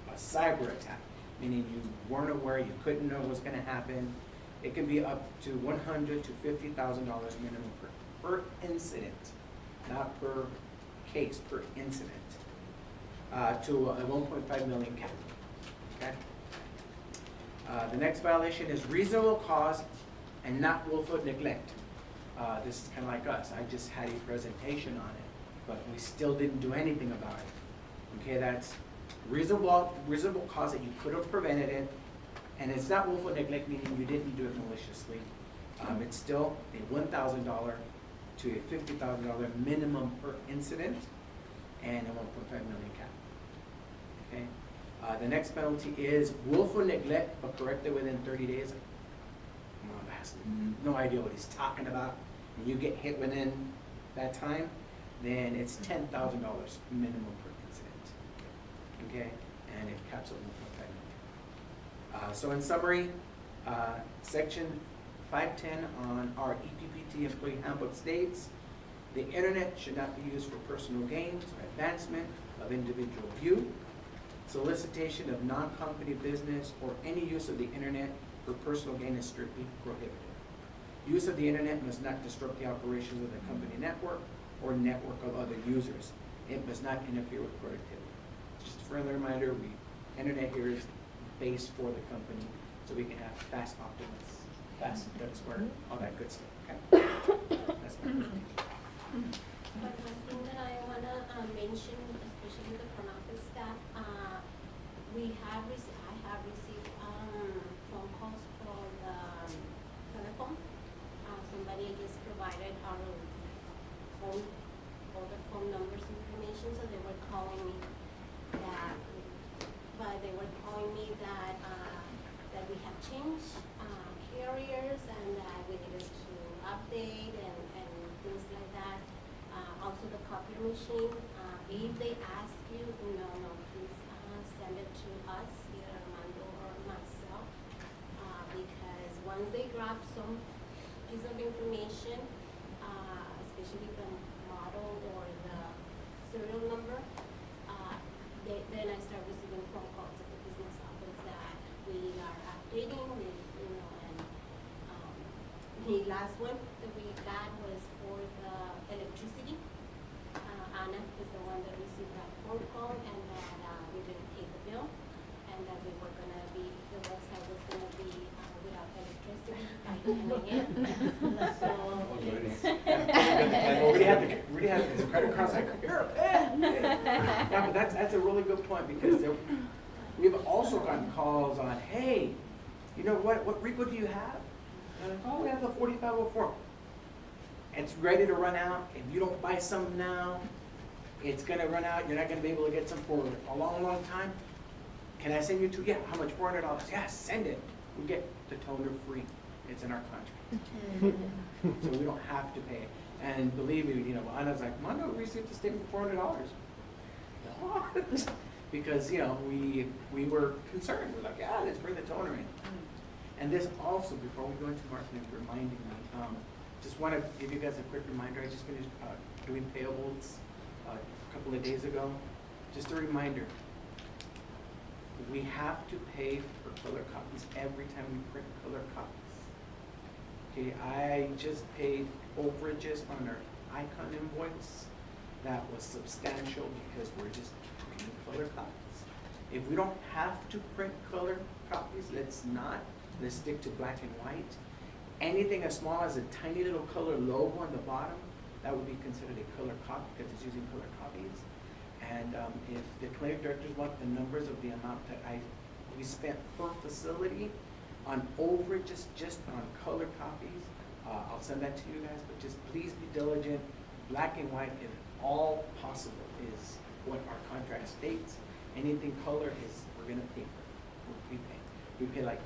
a cyber attack, meaning you weren't aware, you couldn't know what's going to happen, it can be up to $100,000 to $50,000 minimum per incident, not per case, per incident, to a 1.5 million cap. Okay. The next violation is reasonable cause and not willful neglect. This is kind of like us. I just had a presentation on it, but we still didn't do anything about it. Okay, that's reasonable cause that you could have prevented it, and it's not willful neglect, meaning you didn't do it maliciously. It's still a $1,000 to a $50,000 minimum per incident, and a 1.5 million cap. Okay. The next penalty is willful neglect, but corrected within 30 days. Mom has no idea what he's talking about, and you get hit within that time, then it's $10,000 minimum per incident. Okay, and it caps at 1.5 million. So in summary, section 510 on our EPPT employee handbook states, the internet should not be used for personal gains or advancement of individual view. Solicitation of non-company business or any use of the internet for personal gain is strictly prohibited. Use of the internet must not disrupt the operations of the company network or network of other users. It must not interfere with productivity. Just a friendly reminder, internet here is based for the company, so we can have fast optimists, fast square, all that good stuff. Okay? That's my presentation. But one thing that I want to mention, especially the front office staff, I have received phone calls from the telephone. Somebody just provided our all the phone numbers information, so they were calling me that, that we have changed carriers and that we needed to update and things like that. Also the copy machine, if they ask you, no, please send it to us, either Armando or myself, because once they grab some piece of information, especially the model or the serial number, then I start receiving phone calls at the business office that we are updating, and the last one that we got was for the electricity. Anna is the one that received that phone call, and that we didn't pay the bill, and that we were gonna be, the website was gonna be without electricity by 10 a.m. Really had this credit cards like, you're a pen. Yeah, but that's a really good point, because we've also gotten calls on, hey, you know what RICO do you have? And I'm like, oh, we have the 4504. It's ready to run out. If you don't buy some now, it's gonna run out. You're not gonna be able to get some for a long, long time. Can I send you two? Yeah, how much? $400. Yeah, send it. We get the toner free. It's in our contract. So we don't have to pay it. And believe me, Anna's like, Mondo received a statement for $400. What? Because, we were concerned. We're like, yeah, let's bring the toner in. And this also, before we go into marketing, reminding me, just want to give you guys a quick reminder. I just finished doing payables a couple of days ago. Just a reminder, we have to pay for color copies every time we print color copies. Okay, I just paid overages on our Icon invoice. That was substantial because we're just printing color copies. If we don't have to print color copies, let's not. Let's stick to black and white. Anything as small as a tiny little color logo on the bottom, that would be considered a color copy because it's using color copies. And if the clinic directors want the numbers of the amount that we spent per facility on overages just on color copies, I'll send that to you guys, but just please be diligent. Black and white, if all possible, is what our contract states. Anything color is, we're gonna pay for it. We pay. We pay like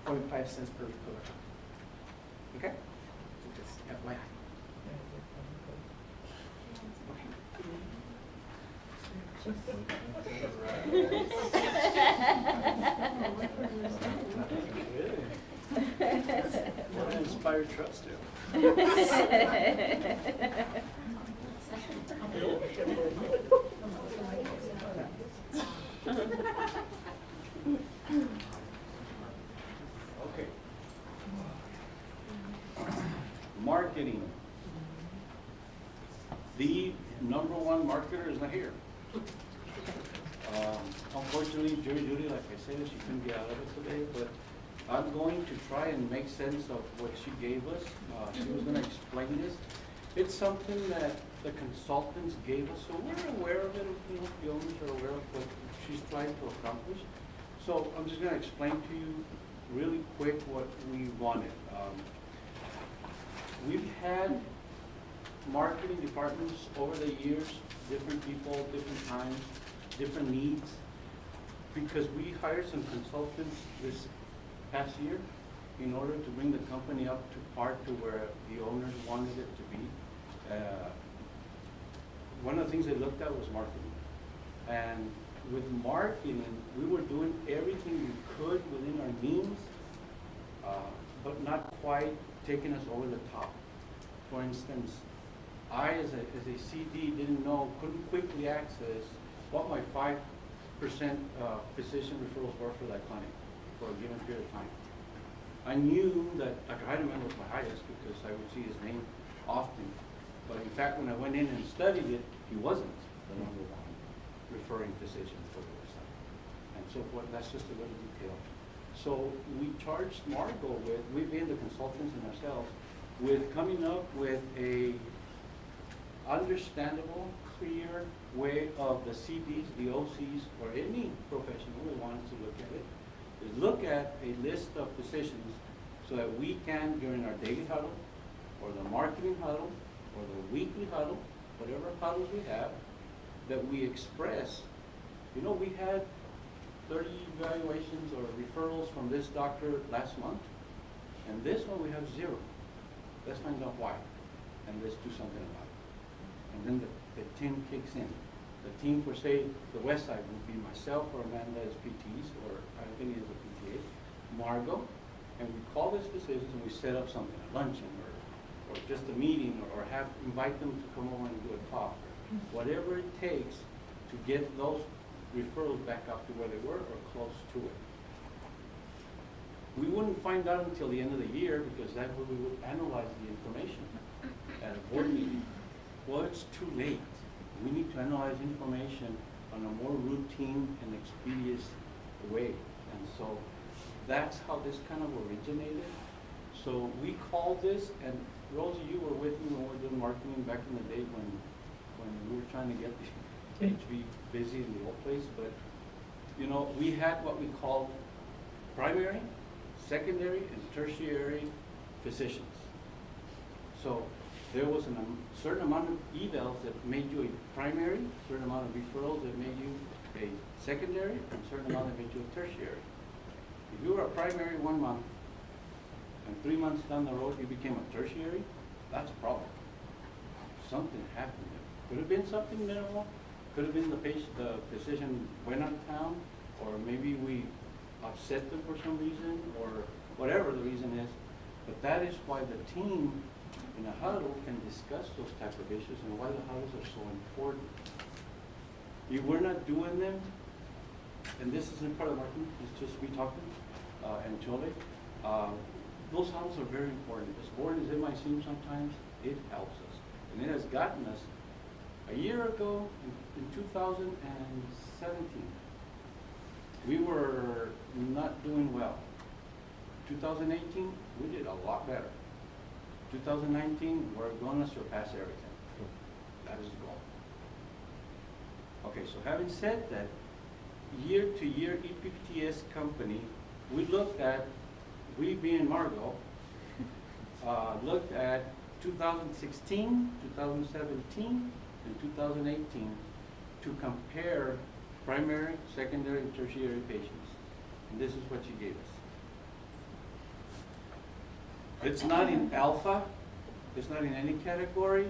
0.5 cents per color copy. Okay? So just FYI. What an inspired trust do. Okay. Marketing. The number one marketer is not here. Unfortunately, Jury Judy, like I said, she couldn't get out of it today, but I'm going to try and make sense of what she gave us. She was going to explain this. It's something that the consultants gave us, so we're aware of it. The owners are aware of what she's trying to accomplish. So I'm just going to explain to you really quick what we wanted. We've had marketing departments over the years, different people, different times, different needs, because we hired some consultants this past year in order to bring the company up to par to where the owners wanted it to be. One of the things they looked at was marketing. And with marketing, we were doing everything we could within our means, but not quite taking us over the top. For instance, I, as a CD, couldn't quickly access what my 5% physician referrals were for that clinic for a given period of time. I knew that Dr. Heidemann was my highest because I would see his name often. But in fact, when I went in and studied it, he wasn't the number one referring physician for the website. And so forth. That's just a little detail. So we charged Margot with, we being the consultants and ourselves, with coming up with a understandable, clear way of the CDs, the OCs, or any professional who wants to look at it, is look at a list of physicians so that we can, during our daily huddle, or the marketing huddle, or the weekly huddle, whatever huddles we have, that we express, we had 30 evaluations or referrals from this doctor last month, and this one we have 0. Let's find out why, and let's do something about it. And then the tin kicks in. The team for, say, the west side would be myself or Amanda as PTs or Anthony as a PTA, Margot, and we call these decisions and we set up something, a luncheon or just a meeting or invite them to come over and do a talk. Whatever it takes to get those referrals back up to where they were or close to it. We wouldn't find out until the end of the year because that's when we would analyze the information at a board meeting. Well, it's too late. We need to analyze information on a more routine and expeditious way. And so that's how this kind of originated. So we called this, and Rosie, you were with me when we were doing marketing back in the day when we were trying to get the HV busy in the old place. But, you know, we had what we called primary, secondary, and tertiary physicians. So there was a certain amount of evals that made you a primary, certain amount of referrals that made you a secondary, and certain amount that made you a tertiary. If you were a primary 1 month, and 3 months down the road you became a tertiary, that's a problem. Something happened there. Could have been something minimal, could have been the physician went out of town, or maybe we upset them for some reason, or whatever the reason is. But that is why the team in a huddle can discuss those type of issues and why the huddles are so important. You were not doing them, and this isn't part of marketing, it's just me talking, and Chole. Those huddles are very important. As boring as it might seem sometimes, it helps us. And it has gotten us, a year ago, in 2017, we were not doing well. 2018, we did a lot better. 2019, we're going to surpass everything. That is the goal. Okay, so having said that, year to year EPPTS company, we looked at, we being Margot, looked at 2016, 2017, and 2018 to compare primary, secondary, and tertiary patients. And this is what she gave us. It's not in alpha, it's not in any category,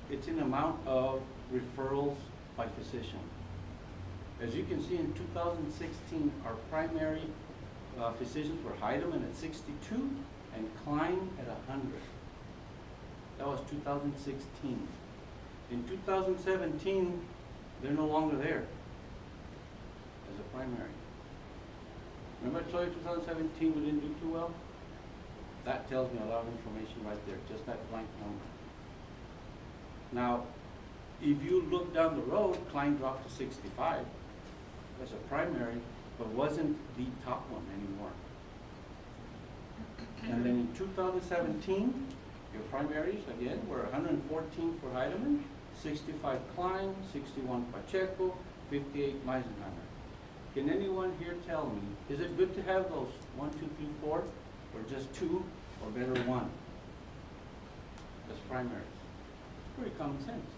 it's in amount of referrals by physician. As you can see in 2016, our primary physicians were Heidemann at 62 and Klein at 100. That was 2016. In 2017, they're no longer there as a primary. Remember I told you 2017 we didn't do too well? That tells me a lot of information right there, just that blank number. Now, if you look down the road, Klein dropped to 65 as a primary, but wasn't the top one anymore. And then in 2017, your primaries, again, were 114 for Heidemann, 65 Klein, 61 Pacheco, 58 Meisenheimer. Can anyone here tell me, is it good to have those 1, 2, 3, 4, or just 2, or better 1 as primaries? Pretty common sense.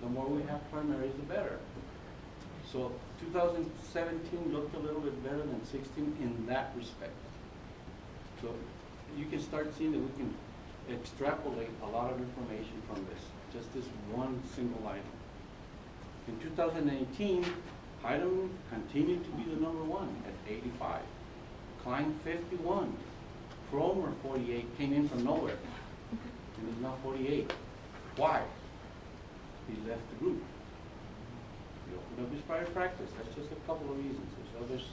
The more we have primaries, the better. So 2017 looked a little bit better than 16 in that respect. So you can start seeing that we can extrapolate a lot of information from this, just this one single item. In 2018, Heidemann continued to be the number 1 at 85. Klein 51. Cromer 48 came in from nowhere. And he's now 48. Why? He left the group. He opened up his private practice. That's just a couple of reasons. There's others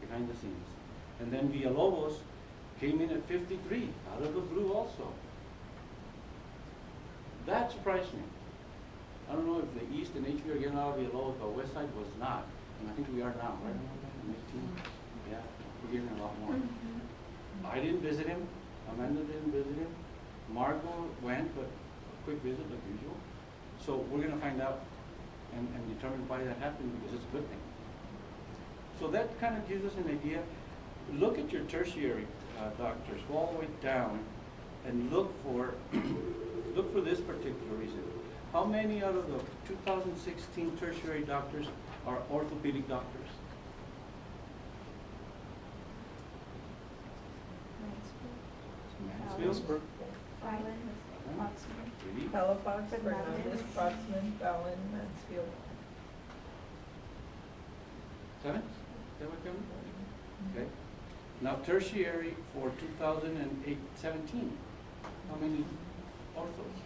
behind the scenes. And then Villalobos came in at 53, out of the blue also. That surprised me. I don't know if the East and HB are getting out of Villalobos, but West Side was not. And I think we are now, right? Yeah, we're getting a lot more. I didn't visit him. Amanda didn't visit him. Margot went, but a quick visit like usual. So we're going to find out and determine why that happened, because it's a good thing. So that kind of gives us an idea. Look at your tertiary doctors, go all the way down, and look for this particular reason. How many out of the 2016 tertiary doctors are orthopedic doctors? Mansfield? Fallon, Really? Halifax, Fernandez, Proxman, Fallon, Mansfield. 7? Is that what, Kevin? Okay. Now tertiary for 2017. How many orthos?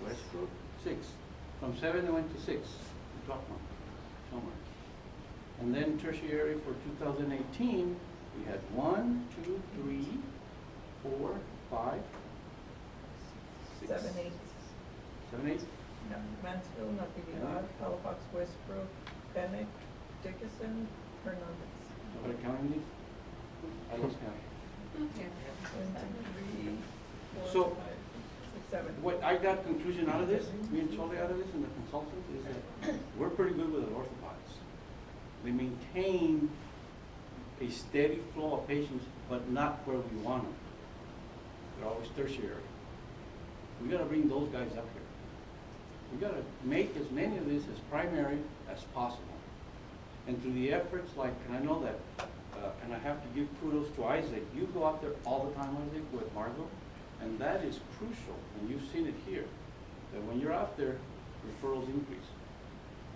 Westbrook, 6. From 7 they went to 6. Dropped one somewhere. And then tertiary for 2018, we had 1, 2, 3, 4, 5, 6. 7, 8. 7, 8? Yeah. Mansfield, Natividad, Halifax, Westbrook, Bennett, Dickinson, Hernandez. Nobody counting these? I lost count. 1, 2, 3, 4, So, 5, 6, 7. What I got conclusion out of this, me and Chole out of this, and the consultants, is that we're pretty good with the orthopods. They maintain a steady flow of patients, but not where we want them. They're always tertiary. We gotta bring those guys up here. We gotta make as many of this as primary as possible. And through the efforts, like, and I know that, and I have to give kudos to Isaac, you go out there all the time, Isaac, with Margot, and that is crucial, and you've seen it here, that when you're out there, referrals increase.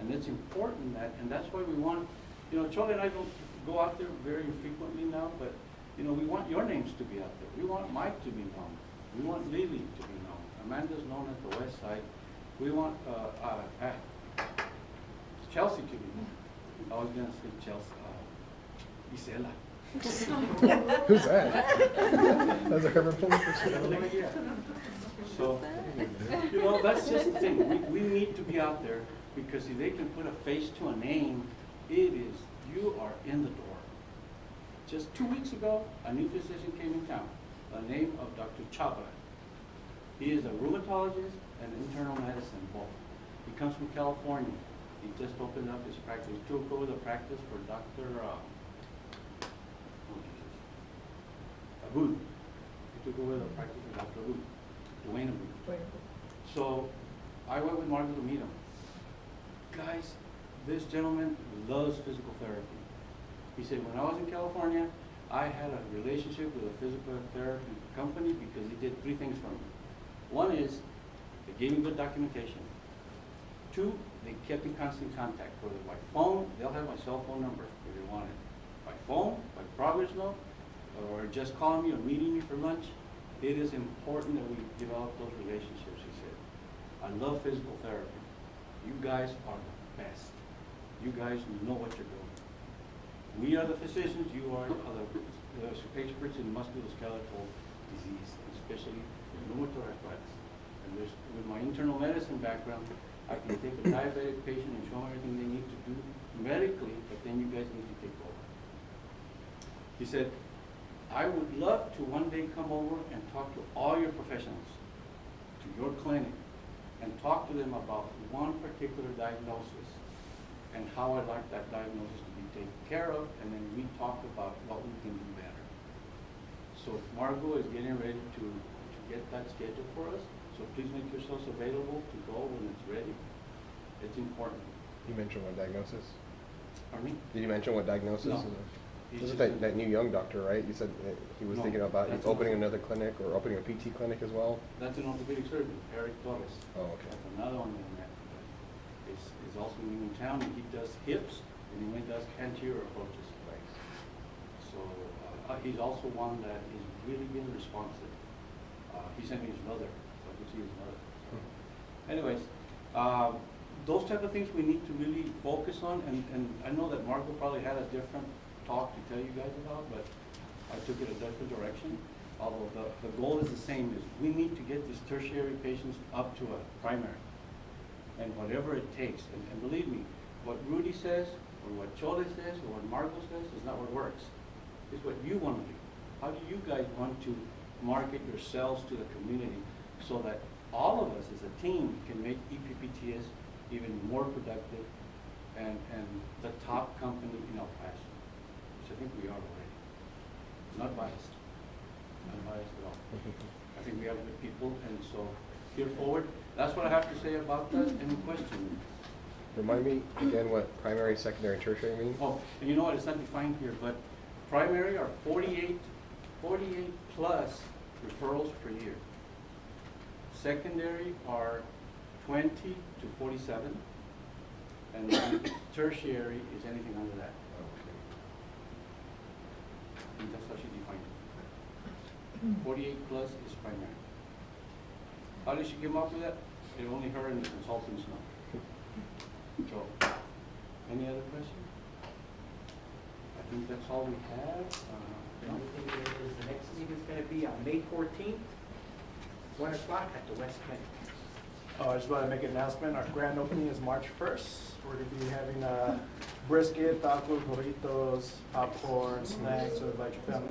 And it's important that, and that's why we want, you know, Chole and I don't go out there very frequently now, but, you know, we want your names to be out there. We want Mike to be known. We want Lily to be known. Amanda's known at the west side. We want Chelsea to be known. I was gonna say Chelsea, Isela. Who's that? That's a Herbert Fuller. Yeah. So, you know, that's just the thing. We need to be out there because if they can put a face to a name, it is, you are in the door. Just 2 weeks ago, a new physician came in town, by the name of Dr. Chabra. He is a rheumatologist and internal medicine both. He comes from California. He just opened up his practice. He took over the practice for Dr. Abud. He took over the practice for Dr. Abud, Dwayne Abud. So I went with Margaret to meet him. Guys, this gentleman loves physical therapy. He said, when I was in California, I had a relationship with a physical therapy company because he did 3 things for me. One is, they gave me good documentation. 2, they kept in constant contact, whether by phone, they'll have my cell phone number if they want it. By phone, by progress note, or just calling me or meeting me for lunch. It is important that we develop those relationships, he said. I love physical therapy. You guys are the best. You guys know what you're doing. We are the physicians, you are the experts in musculoskeletal disease, especially rheumatoid arthritis. And there's, with my internal medicine background, I can take a diabetic patient and show them everything they need to do medically, but then you guys need to take over. He said, I would love to one day come over and talk to all your professionals, to your clinic, and talk to them about one particular diagnosis and how I'd like that diagnosis to be taken care of, and then we talk about what we can do better. So Margot is getting ready to get that scheduled for us, so please make yourselves available to go when it's ready. It's important. You mentioned what diagnosis? Pardon me? Did you mention what diagnosis? No. This is that new young doctor, right? You said that he was No, thinking about that's opening not- another clinic or opening a PT clinic as well? That's an orthopedic surgeon, Eric Torres. Oh, okay. That's another one in that. Is also new in town, and he does hips, and he does anterior approaches. Nice. So he's also one that is really being responsive. He sent me his mother, so I could see his mother. Anyways, those type of things we need to really focus on, and I know that Marco probably had a different talk to tell you guys about, but I took it a different direction. Although the goal is the same, is we need to get these tertiary patients up to a primary. And whatever it takes, and believe me, what Rudy says, or what Chole says, or what Marco says, is not what works. It's what you want to do. How do you guys want to market yourselves to the community so that all of us as a team can make EPPTS even more productive and the top company in El Paso, which I think we are already. Not biased. Not biased at all. I think we have good people, and so here forward, that's what I have to say about that. Any questions? Remind me again what primary, secondary, and tertiary mean? Oh, and you know what, it's not defined here, but primary are 48 plus referrals per year. Secondary are 20 to 47. And then tertiary is anything under that. And that's how she defined it. 48 plus is primary. How did she come up with that? Only her and the consultants know. So, any other questions? I think that's all we have. The only thing is the next meeting is gonna be on May 14th, 1 o'clock at the West Clinic. I just want to make an announcement. Our grand opening is March 1st. We're going to be having brisket, tacos, burritos, popcorn, snacks, so invite your family.